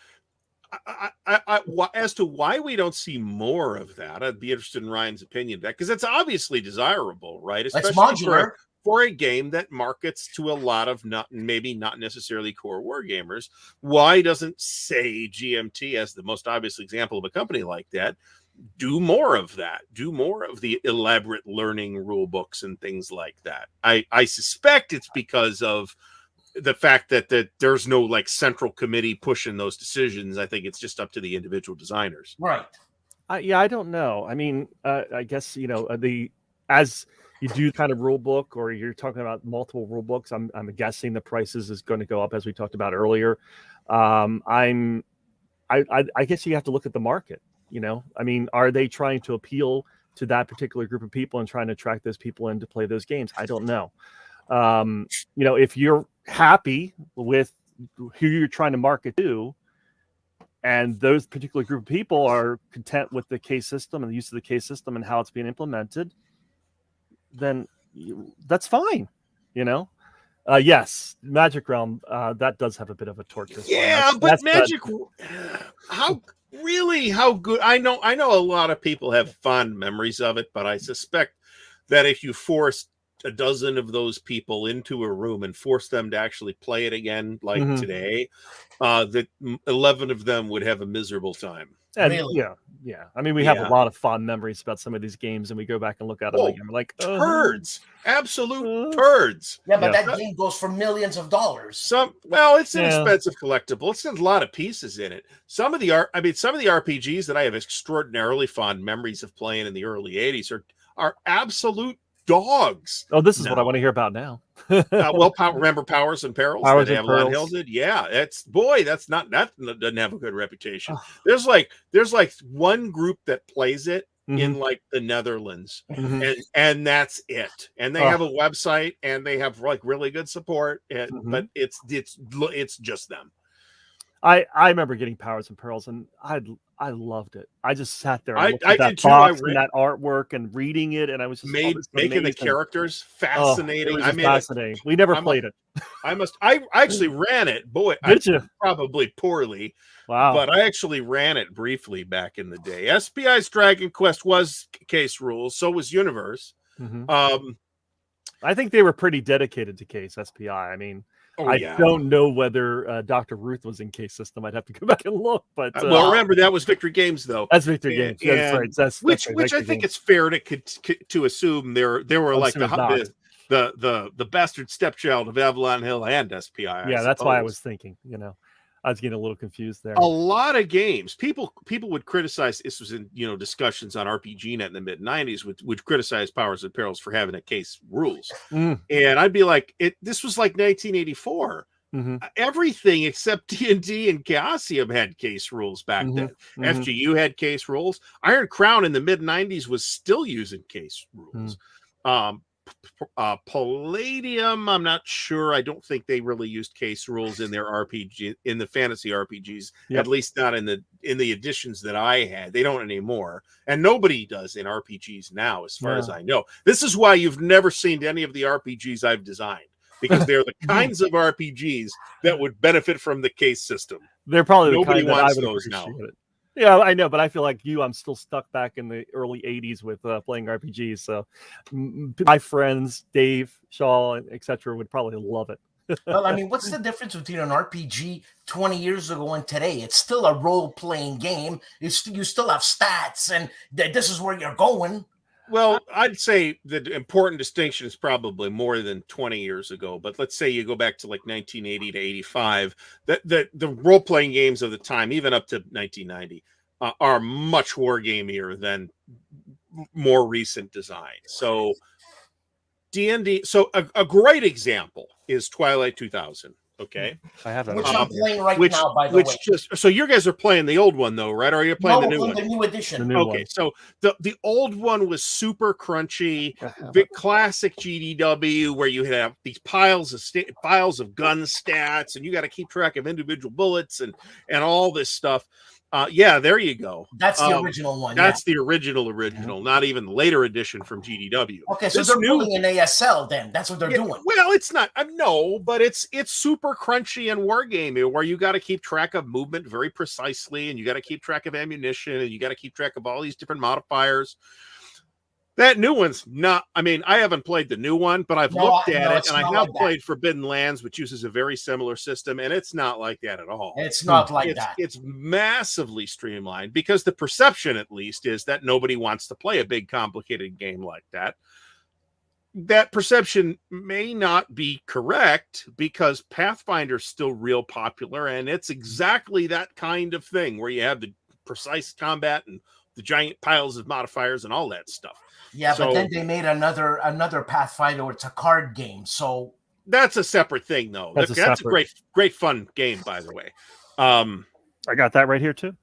as to why we don't see more of that. I'd be interested in Ryan's opinion of that, because it's obviously desirable, right? Especially modular. For a game that markets to a lot of not necessarily core war gamers. Why doesn't, say, GMT, as the most obvious example of a company like that, do more of that? Do more of the elaborate learning rule books and things like that? I suspect it's because of the fact that there's no like central committee pushing those decisions. I think it's just up to the individual designers. Right. I don't know. I mean, I guess, as you do kind of rule book, or you're talking about multiple rule books, I'm guessing the prices is going to go up, as we talked about earlier. I guess you have to look at the market. I mean, are they trying to appeal to that particular group of people and trying to attract those people in to play those games? I don't know. If you're happy with who you're trying to market to, and those particular group of people are content with the case system and the use of the case system and how it's being implemented, then that's fine. Yes, Magic Realm, that does have a bit of a torture. Yeah, but Magic, how good? I know a lot of people have fond memories of it, but I suspect that if you forced a dozen of those people into a room and force them to actually play it again, like today, that 11 of them would have a miserable time. And really? Yeah. I mean, we have a lot of fond memories about some of these games, and we go back and look at them again. We're like, turds, absolute turds. Yeah, but that game goes for millions of dollars. It's an expensive collectible. It's got a lot of pieces in it. Some of the RPGs that I have extraordinarily fond memories of playing in the early '80s are absolute dogs. Oh, this is what I want to hear about now. Remember Powers and Perils that Avalon Hill did? Yeah, that doesn't have a good reputation. There's like one group that plays it in like the Netherlands, and that's it. And they have a website and they have like really good support, but it's just them. I remember getting Powers and Pearls, and I loved it. I just sat there and looked at that did too. box and that artwork and reading it, and I was just making the characters fascinating. Fascinating. We never played it. I actually ran it. Boy, did you? Probably poorly. Wow. But I actually ran it briefly back in the day. SPI's Dragon Quest was case rules, so was Universe. I think they were pretty dedicated to case SPI. I mean, I don't know whether Dr. Ruth was in case system. I'd have to go back and look. But remember, that was Victory Games, though. That's Victory Games. That's right. That's which right, I think it's fair to assume there were like the bastard stepchild of Avalon Hill and SPI. That's why I was thinking. I was getting a little confused there. A lot of games, people would criticize. This was in discussions on RPG Net in the mid '90s, would criticize Powers and Perils for having a case rules, and I'd be like, this was like 1984. Everything except D&D and Chaosium had case rules back then. FGU had case rules. Iron Crown in the mid '90s was still using case rules. Palladium, I'm not sure. I don't think they really used case rules in their RPG, in the fantasy RPGs, at least not in the editions that I had. They don't anymore, and nobody does in RPGs now, as far as I know. This is why you've never seen any of the RPGs I've designed, because they're the kinds of RPGs that would benefit from the case system. They're probably nobody the kind wants that I would those now. It. Yeah, I know, but I feel like I'm still stuck back in the early 80s with playing RPGs. So my friends, Dave, Shaw, etc., would probably love it. Well, I mean, what's the difference between an RPG 20 years ago and today? It's still a role-playing game. You still have stats, and this is where you're going. Well, I'd say the important distinction is probably more than 20 years ago, but let's say you go back to like 1980 to 85, the role-playing games of the time, even up to 1990, are much wargamier than more recent designs. So D&D, so a great example is Twilight 2000. Okay, I have that. Which I'm playing right now, by the way. So you guys are playing the old one though, right? Or are you playing the new one? The new edition. The new okay, one. So the old one was super crunchy, classic GDW, where you have these piles of gun stats, and you got to keep track of individual bullets and all this stuff. Yeah, there you go. That's the original one. That's the original, not even the later edition from GDW. Okay, so they're building an ASL then. That's what they're doing. Well, it's not. No, but it's super crunchy and wargaming, where you got to keep track of movement very precisely, and you got to keep track of ammunition, and you got to keep track of all these different modifiers. That new one's not. I mean, I haven't played the new one, but I've looked at it, and I have played Forbidden Lands, which uses a very similar system, and it's not like that at all. It's not like that. It's massively streamlined, because the perception, at least, is that nobody wants to play a big, complicated game like that. That perception may not be correct, because Pathfinder's still real popular, and it's exactly that kind of thing where you have the precise combat and the giant piles of modifiers and all that stuff. Yeah, but then they made another Pathfinder where it's a card game. So that's a separate thing, though. That's a great fun game, by the way. I got that right here too.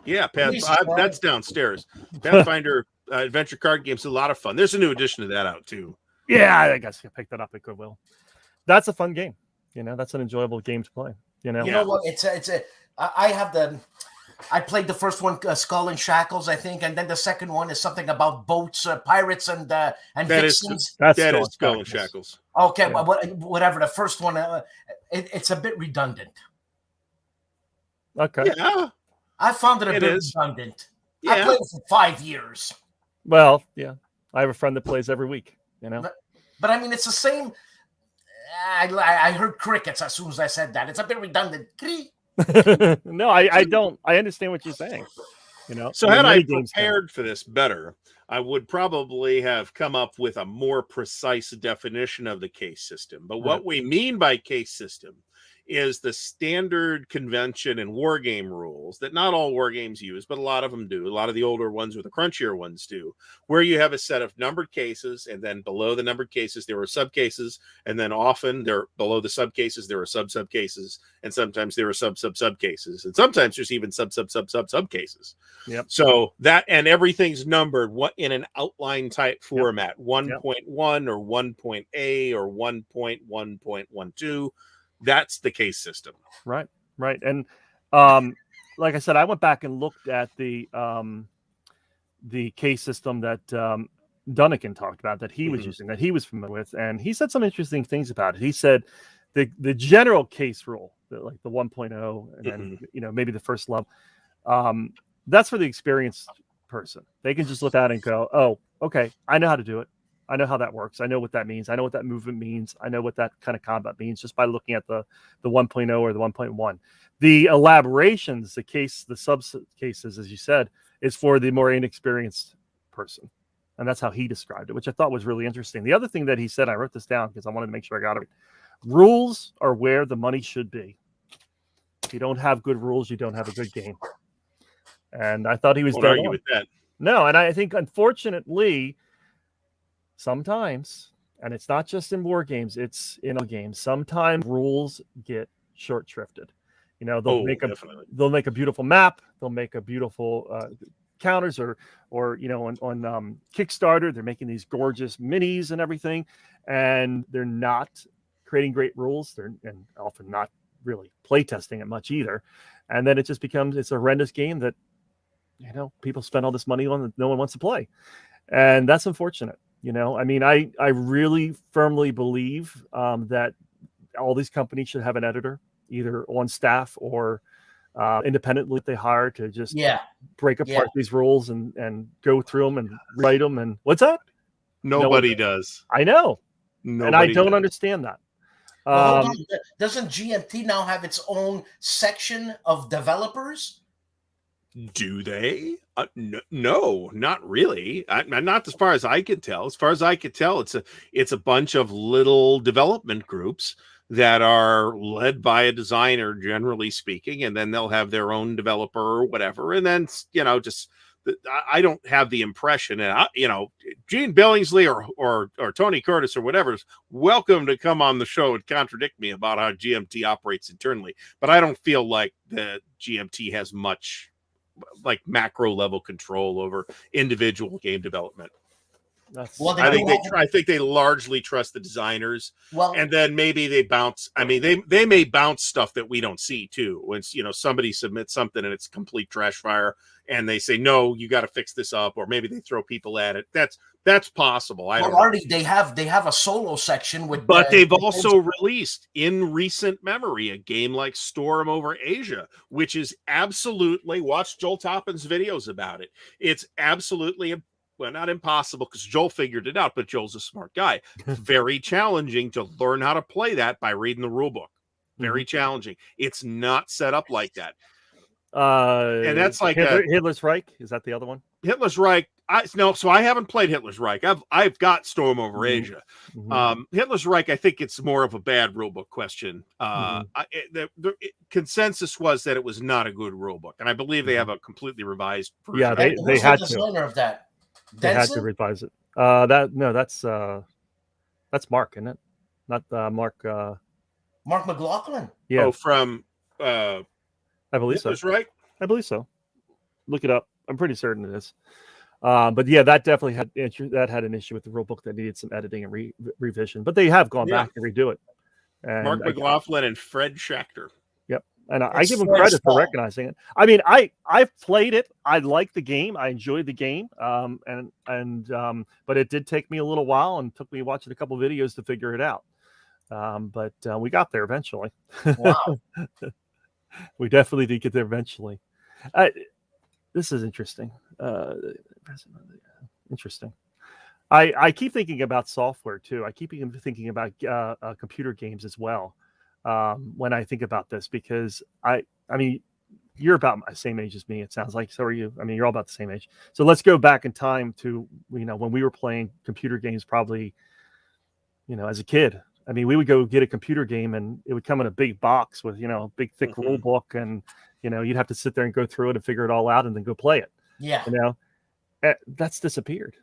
Yeah, that's downstairs. Pathfinder adventure card game's a lot of fun. There's a new edition of that out too. Yeah, I guess I picked that up at Goodwill. That's a fun game. That's an enjoyable game to play. You know what? I played the first one, Skull and Shackles, I think, and then the second one is something about boats, pirates, and vixens. That is Skull and Shackles. Okay, yeah. Whatever. The first one, it's a bit redundant. Okay. Yeah. I found it a bit redundant. Yeah. I played it for 5 years. Well, yeah. I have a friend that plays every week, But I mean, it's the same. I heard crickets as soon as I said that. It's a bit redundant. No, I don't. I understand what you're saying. So had I prepared for this better, I would probably have come up with a more precise definition of the case system. But what we mean by case system is the standard convention and war game rules that not all war games use, but a lot of them do. A lot of the older ones or the crunchier ones do, where you have a set of numbered cases, and then below the numbered cases there are subcases, and then often below the subcases there are subcases, and sometimes there are subcases, and sometimes there's even subcases. Yep. So that, and everything's numbered in an outline type format, 1.1 or 1.A or 1.1.12. That's the case system. Right. And like I said, I went back and looked at the case system that Dunnigan talked about, that he was using, that he was familiar with, and he said some interesting things about it. He said the general case rule, like the 1.0, and then maybe the first level, that's for the experienced person. They can just look at it and go, oh, okay, I know how to do it. I know how that works. I know what that means. I know what that movement means. I know what that kind of combat means just by looking at the 1.0 or the 1.1. The elaborations, the sub cases, as you said, is for the more inexperienced person. And that's how he described it, which I thought was really interesting. The other thing that he said, I wrote this down because I wanted to make sure I got it. Rules are where the money should be. If you don't have good rules, you don't have a good game. And I thought he was Won't dead argue on. with that. No, and I think unfortunately, sometimes, and it's not just in war games, it's in all games. Sometimes rules get short shrifted. You know, they'll make a beautiful map, they'll make a beautiful counters, or you know, on Kickstarter, they're making these gorgeous minis and everything, and they're not creating great rules. They're and often not really play testing it much either, and then it just becomes it's a horrendous game that, you know, people spend all this money on that no one wants to play, and that's unfortunate. You know, I mean, I really firmly believe that all these companies should have an editor, either on staff or independently, if they hire to just break apart these rules and go through them and write them. And what's that? Nobody does. I know. Nobody and I don't does. understand that. Well, hold on. Doesn't GMT now have its own section of developers? Do they? No, not really. Not as far as I can tell. As far as I can tell, it's a bunch of little development groups that are led by a designer, generally speaking, and then they'll have their own developer or whatever. And then, you know, just I don't have the impression, and you know, Gene Billingsley or Tony Curtis or whatever is welcome to come on the show and contradict me about how GMT operates internally. But I don't feel like the GMT has much like macro level control over individual game development. I think they largely trust the designers. Well, and then maybe they bounce. I mean, they may bounce stuff that we don't see too. When, you know, somebody submits something and it's complete trash fire, and they say, no, you got to fix this up, or maybe they throw people at it. That's possible. I don't know. Already they have a solo section with, but they've also released in recent memory a game like Storm Over Asia, which is absolutely, watch Joel Toppin's videos about it. It's absolutely well, not impossible because Joel figured it out, but Joel's a smart guy. Very challenging to learn how to play that by reading the rule book. Very challenging. It's not set up like that. And that's like Hitler's Reich. Is that the other one? Hitler's Reich. So I haven't played Hitler's Reich. I've got Storm Over Asia. Hitler's Reich, I think it's more of a bad rulebook question. The consensus was that it was not a good rulebook, and I believe they have a completely revised version. Yeah, they had the designer of that. They had to revise it. That's Mark, isn't it? Not Mark. Mark McLaughlin. Yeah. Oh, from I believe so. Right. I believe so. Look it up. I'm pretty certain it is. But yeah, that definitely had an issue with the rule book that needed some editing and revision. But they have gone back and redo it. And Mark McLaughlin and Fred Schachter. Yep. And I give them credit for recognizing it. I mean, I've played it. I like the game. I enjoyed the game. But it did take me a little while and took me watching a couple of videos to figure it out. But we got there eventually. Wow. We definitely did get there eventually. This is interesting. Interesting. I keep thinking about software too. I keep thinking about computer games as well. When I think about this, because I mean, you're about my same age as me. It sounds like. So are you? I mean, you're all about the same age. So let's go back in time to, you know, when we were playing computer games, probably, you know, as a kid. I mean, we would go get a computer game and it would come in a big box with, you know, a big thick rule book, and, you know, you'd have to sit there and go through it and figure it all out and then go play it. Yeah. You know, that's disappeared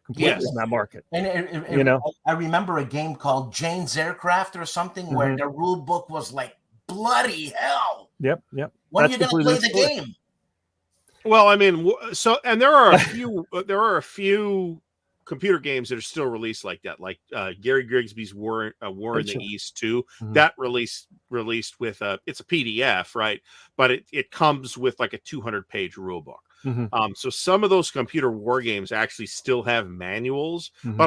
completely in that market. And you know, I remember a game called Jane's Aircraft or something where the rule book was like bloody hell. Yep. When are you going to play the game? Well, I mean, so, and there are a few computer games that are still released like that, like Gary Grigsby's War in the East 2. That released with it's a PDF, right? But it comes with like a 200-page rule book. So some of those computer war games actually still have manuals, but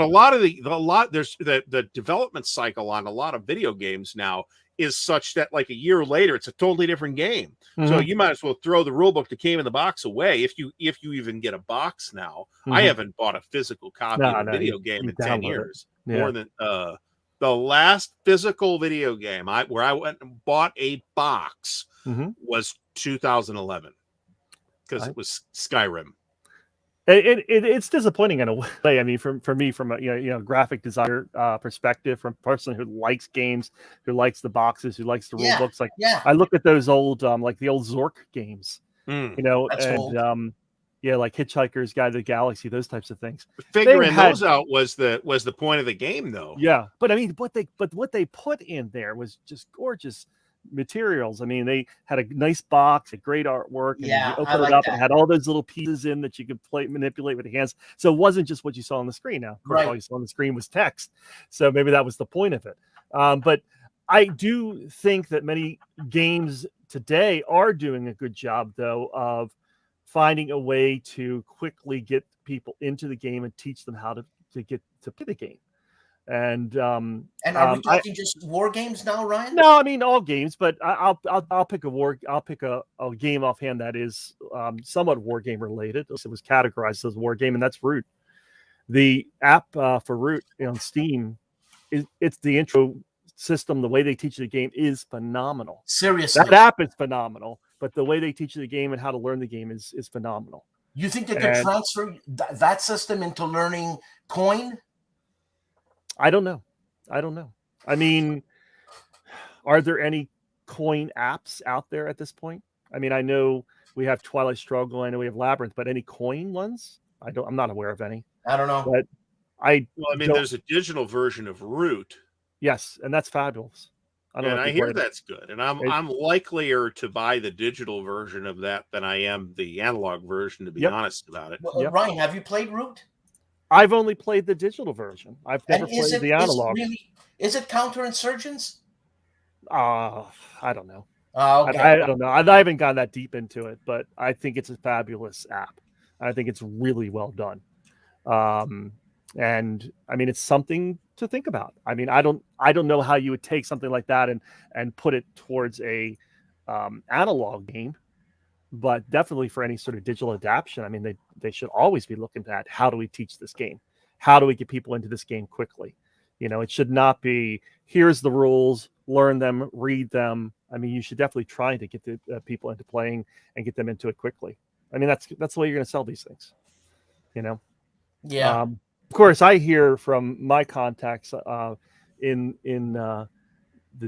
there's the development cycle on a lot of video games now is such that like a year later it's a totally different game. So you might as well throw the rule book that came in the box away if you even get a box now. I haven't bought a physical copy of a video game in 10 years. More than the last physical video game where I went and bought a box was 2011. Because it was Skyrim. It's disappointing in a way. I mean, for me, from a graphic designer perspective, from a person who likes games, who likes the boxes, who likes the rule books. Like, I look at those old like the old Zork games, That's and old. like Hitchhiker's Guide to the Galaxy, those types of things. Figuring those out was the point of the game, though. Yeah, but I mean, what they put in there was just gorgeous materials. I mean, they had a nice box, a great artwork, and you open it up and had all those little pieces in that you could manipulate with your hands. So it wasn't just what you saw on the screen. Now, of course, all you saw on the screen was text. So maybe that was the point of it. But I do think that many games today are doing a good job, though, of finding a way to quickly get people into the game and teach them how to get to play the game. And are we talking just war games now, Ryan? No, I mean all games, but I'll pick a game offhand that is somewhat war game related. It was categorized as a war game, and that's Root. The app for Root on Steam it's the intro system. The way they teach the game is phenomenal. Seriously, that app is phenomenal, but the way they teach the game and how to learn the game is phenomenal. You think they could transfer that system into learning coin? I don't know. I mean, are there any coin apps out there at this point? I mean, I know we have Twilight Struggle, I know we have Labyrinth, but any coin ones? I'm not aware of any. I don't know. But there's a digital version of Root. Yes, and that's fabulous. I hear that's good. And I'm likelier to buy the digital version of that than I am the analog version, to be honest about it. Well, Ryan, have you played Root? I've only played the digital version. I've never played the analog. Is it counterinsurgents? I don't know. Okay. I don't know. I haven't gone that deep into it, but I think it's a fabulous app. I think it's really well done. And I mean, it's something to think about. I mean, I don't know how you would take something like that and put it towards a analog game. But definitely for any sort of digital adaptation, I mean, they should always be looking at how do we teach this game? How do we get people into this game quickly? It should not be, here's the rules, learn them, read them. I mean, you should definitely try to get the people into playing and get them into it quickly. I mean, that's the way you're going to sell these things, Yeah. Of course, I hear from my contacts in the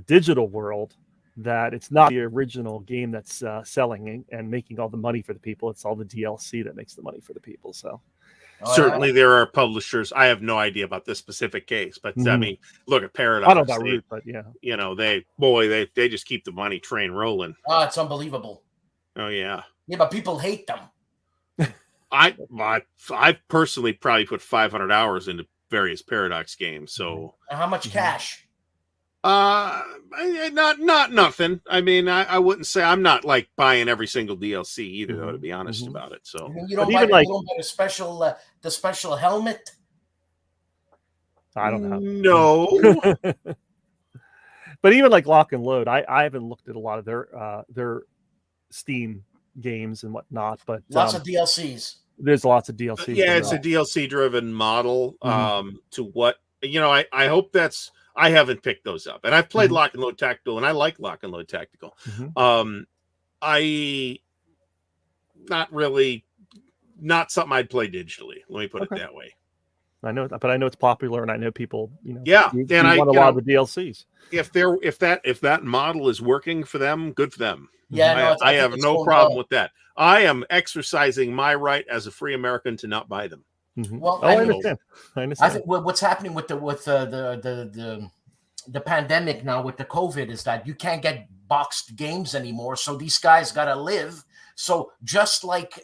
digital world that it's not the original game that's selling and making all the money for the people. It's all the DLC that makes the money for the people. So certainly there are publishers. I have no idea about this specific case, but I mean, look at Paradox. I don't know about Root, but they just keep the money train rolling. Oh, it's unbelievable. Oh yeah. Yeah, but people hate them. I personally probably put 500 hours into various Paradox games. So how much cash? Not nothing. I mean, I wouldn't say I'm not like buying every single DLC either, though, to be honest about it. So you don't buy the special helmet. I don't know. No. But even like Lock and Load, I haven't looked at a lot of their Steam games and whatnot, but lots of DLCs. There's lots of DLCs. Yeah, it's a DLC driven model. To what I hope that's. I haven't picked those up, and I've played Lock and Load Tactical, and I like Lock and Load Tactical. I not something I'd play digitally. Let me put it that way. I know, but I know it's popular, and I know people. Yeah, and I want a lot of the DLCs. If that model is working for them, good for them. Yeah, I have no problem with that. I am exercising my right as a free American to not buy them. Well, I understand. I think what's happening with the pandemic now with the COVID is that you can't get boxed games anymore. So these guys got to live. So just like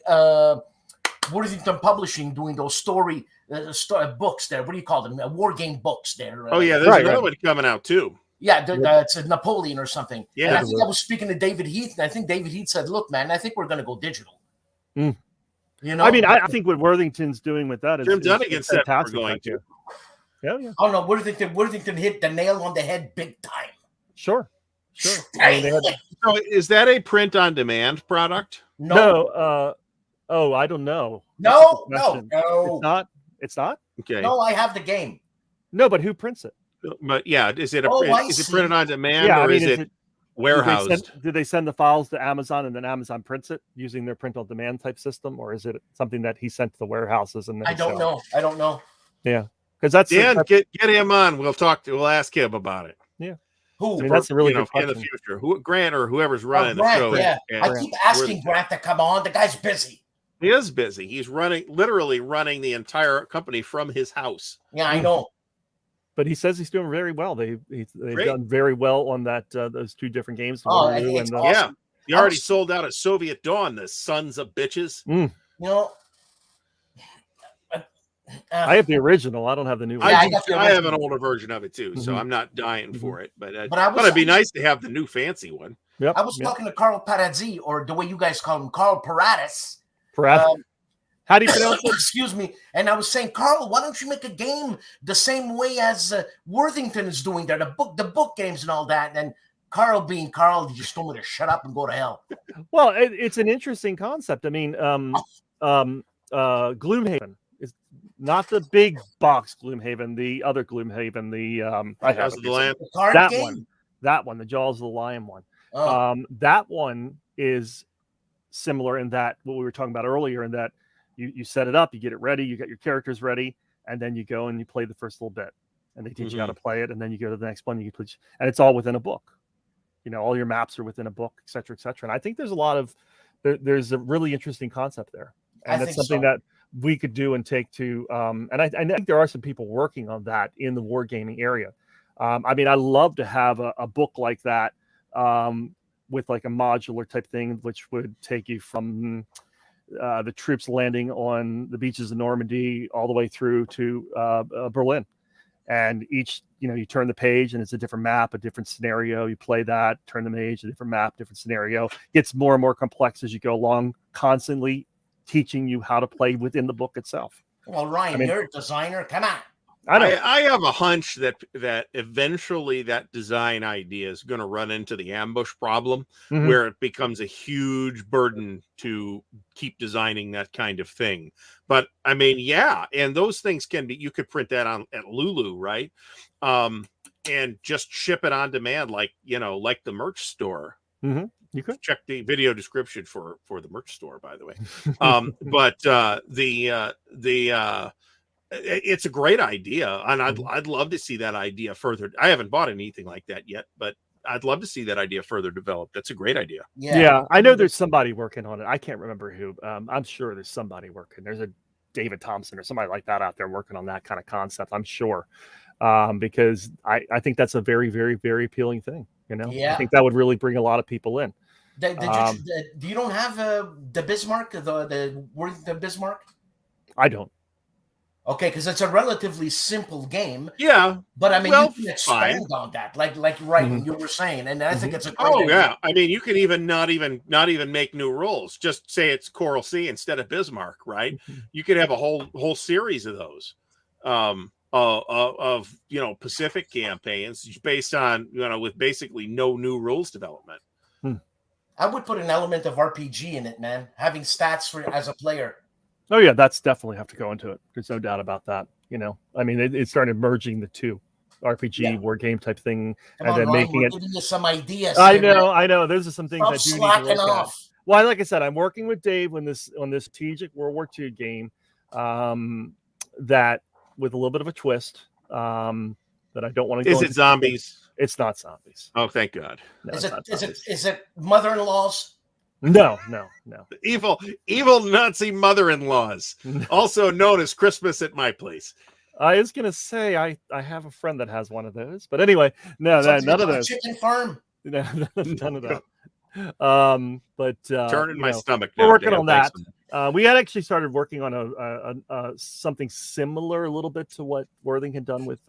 Worthington Publishing doing those story books there. What do you call them? War game books there. Oh yeah, there's another one coming out too. Yeah, it's a Napoleon or something. Yeah, and I think I was speaking to David Heath, and I think David Heath said, "Look, man, I think we're going to go digital." I mean, I think what Worthington's doing with that is Jim Dunnigan said we're going to. Yeah. Oh no, Worthington hit the nail on the head big time. Sure. I mean, so is that a print on demand product? No. I don't know. No. It's not. Okay. No, I have the game. No, but who prints it? But yeah, is it printed on demand, Yeah, or is it? warehoused. Did they send the files to Amazon and then Amazon prints it using their print on demand type system, or is it something that he sent to the warehouses? And then I don't know. Yeah, because that's Dan. Get him on. We'll ask him about it. Yeah. Who? I mean, that's a really good in the future. Grant or whoever's running the show. Yeah. I keep asking Grant to come on. The guy's busy. He is busy. He's literally running the entire company from his house. Yeah, I know. But he says he's doing very well. They've done very well on that those 2 different games. Awesome. Yeah, he already sold out at Soviet Dawn. The sons of bitches. You know, I have the original. I don't have the new one. I have an older version of it too, so I'm not dying for it. But it'd be nice to have the new fancy one. Yep. I was talking to Carl Paradzi, or the way you guys call him, Carl Paradis. How do you pronounce it? Excuse me. And I was saying, Carl, why don't you make a game the same way as Worthington is doing there, the book games and all that? And Carl, being Carl, he just told me to shut up and go to hell. Well, it's an interesting concept. I mean, Gloomhaven is not the big box Gloomhaven, the other Gloomhaven, that one, the Jaws of the Lion one. That one is similar in that what we were talking about earlier, in that you set it up, you get it ready, you get your characters ready, and then you go and you play the first little bit, and they teach you how to play it, and then you go to the next one, and it's all within a book. All your maps are within a book, et cetera, et cetera. And I think there's a really interesting concept there, and that's something that we could do and take to. And I think there are some people working on that in the wargaming area. I mean, I love to have a book like that with like a modular type thing, which would take you from the troops landing on the beaches of Normandy all the way through to Berlin. And each, you turn the page and it's a different map, a different scenario. You play that, turn the page, a different map, different scenario. Gets more and more complex as you go along, constantly teaching you how to play within the book itself. Well, Ryan, you're a designer. Come on. I have a hunch that eventually that design idea is going to run into the ambush problem, where it becomes a huge burden to keep designing that kind of thing. But I mean, yeah, and those things you could print that at Lulu, right? And just ship it on demand, like the merch store. You could check the video description for the merch store, by the way. It's a great idea, and I'd love to see that idea further. I haven't bought anything like that yet, but I'd love to see that idea further developed. That's a great idea. Yeah, I know there's somebody working on it. I can't remember who. I'm sure there's somebody working. There's a David Thompson or somebody like that out there working on that kind of concept. I'm sure, because I think that's a very, very, very appealing thing. I think that would really bring a lot of people in. Do you don't have the Bismarck, the Worthington Bismarck? I don't. Okay, because it's a relatively simple game. Yeah, but I mean, you can expand on that, like you were saying, and I think it's a great idea. Yeah. I mean, you can even not even make new rules. Just say it's Coral Sea instead of Bismarck, right? You could have a whole series of those, of Pacific campaigns based on with basically no new rules development. I would put an element of RPG in it, man. Having stats as a player. Oh yeah, that's definitely have to go into it. There's no doubt about that. I mean, it started merging the two, RPG war game type thing, making it. Giving you some ideas. I know. Those are some things I do need to look at. Well, like I said, I'm working with Dave on this strategic World War II game, that with a little bit of a twist, that I don't want to. Is it zombies? It's not zombies. Oh, thank God. No, is it mother-in-laws? No. Evil Nazi mother-in-laws, also known as Christmas at my place. I was gonna say I have a friend that has one of those, but anyway, none of those. Chicken farm. No, none of that. Turning my stomach. We're working on that. We had actually started working on a something similar, a little bit to what Worthing had done with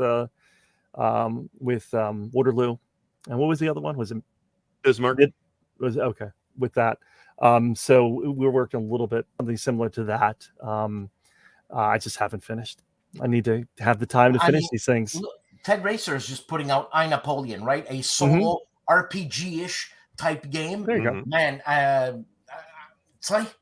Waterloo, and what was the other one? Was it Bismarck? It was okay with that. So we're working a little bit something similar to that. I just haven't finished. I need to have the time to finish these things. Look, Ted Racer is just putting out I, Napoleon, right? A solo RPG-ish type game. There you go, man. It's like.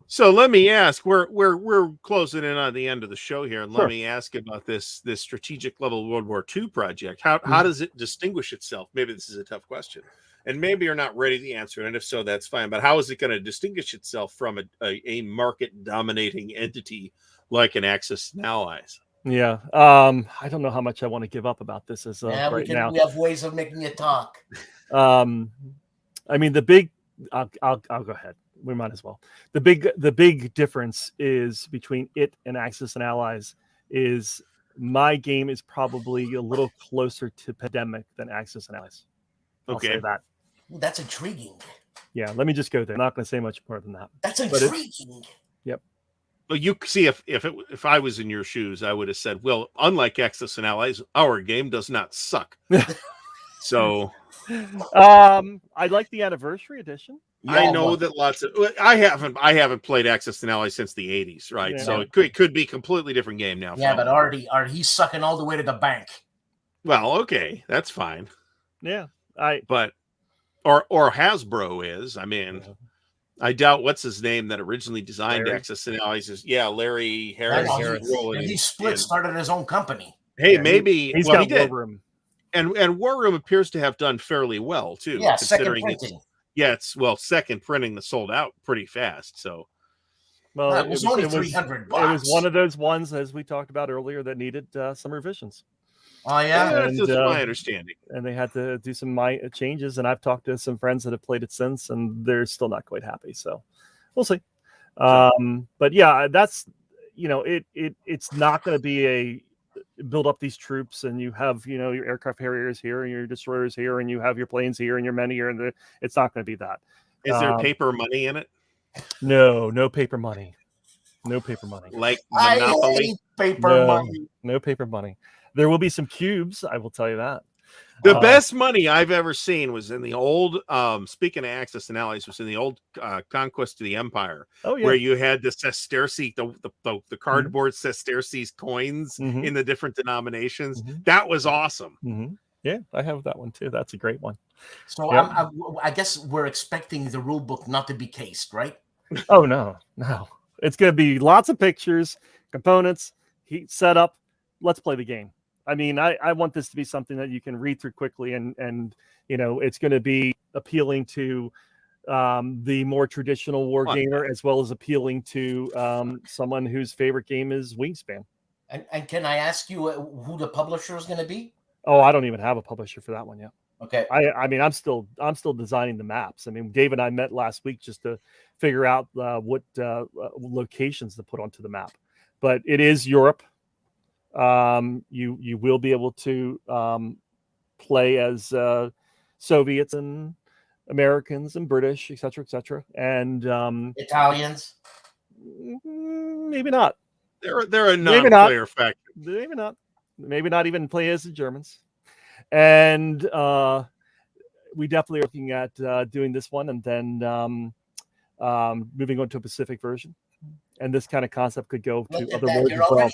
So let me ask, we're closing in on the end of the show here, and let me ask about this strategic level World War II project. How does it distinguish itself? Maybe this is a tough question. And maybe you're not ready to answer it, and if so, that's fine. But how is it going to distinguish itself from a market-dominating entity like an Axis and Allies? Yeah. I don't know how much I want to give up about this as right now. We have ways of making it talk. I mean, the big. I'll go ahead. We might as well. The big difference is between it and Axis and Allies is my game is probably a little closer to Pandemic than Axis and Allies. I'll say that. That's intriguing. Yeah, let me just go there. I'm not going to say much more than that. That's intriguing. Yep. Well, you see, if I was in your shoes, I would have said, well, unlike Axis and Allies, our game does not suck. So, I like the anniversary edition. I know that lots of I haven't played Axis and Allies since the 80s, right? Yeah. So it could be a completely different game now. Yeah, but he's sucking all the way to the bank. Well, okay, that's fine. Yeah, or Hasbro is. I mean, I doubt what's his name that originally designed Axis and Allies is Larry Harris. He started his own company. Hey, maybe he's got War Room. And War Room appears to have done fairly well too. Yeah, second printing. Second printing that sold out pretty fast. So, well, it was only $300. It was one of those ones, as we talked about earlier, that needed some revisions. Oh yeah, that's my understanding. And they had to do some changes. And I've talked to some friends that have played it since, and they're still not quite happy. So, we'll see. But yeah, that's it's not going to be a build up these troops and you have your aircraft carriers here and your destroyers here and you have your planes here and your men here, and it's not going to be that. Is there paper money in it? No paper money. Like Monopoly? I hate paper money. No paper money. There will be some cubes, I will tell you that. The best money I've ever seen was in the old, speaking of Axis and Allies, was in the old Conquest of the Empire, where you had the sesterce, the cardboard sesterces coins in the different denominations. That was awesome. Yeah, I have that one too. That's a great one. So I guess we're expecting the rule book not to be cased, right? Oh, no. It's going to be lots of pictures, components, heat setup. Let's play the game. I mean, I want this to be something that you can read through quickly and it's going to be appealing to the more traditional war gamer as well as appealing to someone whose favorite game is Wingspan. And can I ask you who the publisher is going to be? Oh, I don't even have a publisher for that one yet. Okay. I mean, I'm still designing the maps. I mean, Dave and I met last week just to figure out what locations to put onto the map. But it is Europe. You will be able to play as Soviets and Americans and British, etc., and Italians. Maybe not. They're a non-player factor. Maybe not. Maybe not even play as the Germans. And we definitely are looking at doing this one and then moving on to a Pacific version. And this kind of concept could go to other worlds as well.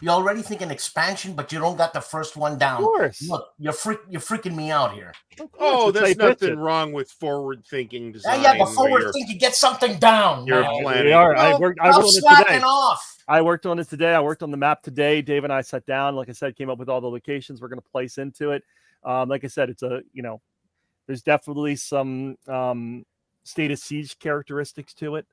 You're already thinking expansion, but you don't got the first one down. Of course. Look, you're freaking me out here. Oh, there's nothing wrong with forward-thinking design. Yeah, but forward-thinking, get something down. You're planning. We are. I worked on it today. Off. I worked on it today. I worked on the map today. Dave and I sat down. Like I said, came up with all the locations we're going to place into it. Like I said, it's there's definitely some state of siege characteristics to it.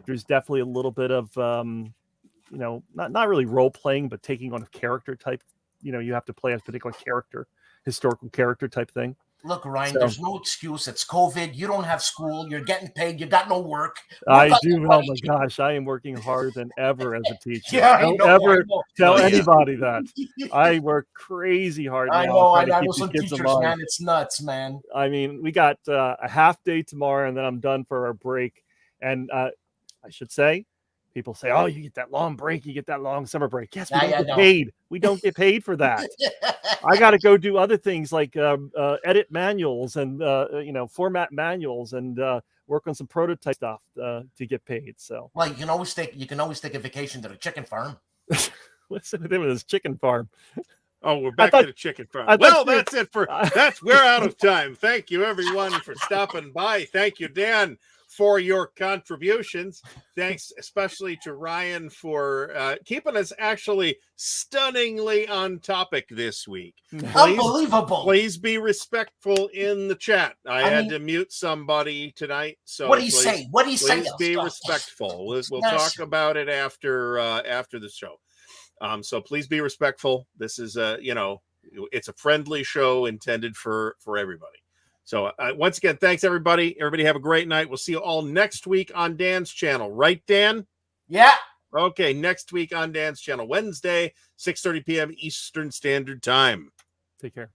There's definitely a little bit of, not really role playing, but taking on a character type. You have to play a particular character, historical character type thing. Look, Ryan, there's no excuse. It's COVID. You don't have school. You're getting paid. You got no work. I do. Oh my gosh, I am working harder than ever as a teacher. Don't ever tell anybody that. I work crazy hard. I know. I know some teachers, man. It's nuts, man. I mean, we got a half day tomorrow, and then I'm done for our break. And I should say, people say, "Oh, you get that long break, you get that long summer break." Yes, we don't get paid. We don't get paid for that. I got to go do other things like edit manuals and format manuals and work on some prototype stuff to get paid. So, well, you can always take a vacation to the chicken farm. What's the name of this chicken farm? Oh, we're back to the chicken farm. Well, that's it we're out of time. Thank you everyone for stopping by. Thank you, Dan, for your contributions. Thanks especially to Ryan for keeping us actually stunningly on topic this week. Unbelievable. Please be respectful in the chat. I had to mute somebody tonight. So what do you say? What do you say? Please be respectful. We'll talk about it after the show. So please be respectful. This is it's a friendly show intended for everybody. So once again, thanks everybody. Everybody have a great night. We'll see you all next week on Dan's channel. Right, Dan? Yeah. Okay, next week on Dan's channel, Wednesday, 6:30 p.m. Eastern Standard Time. Take care.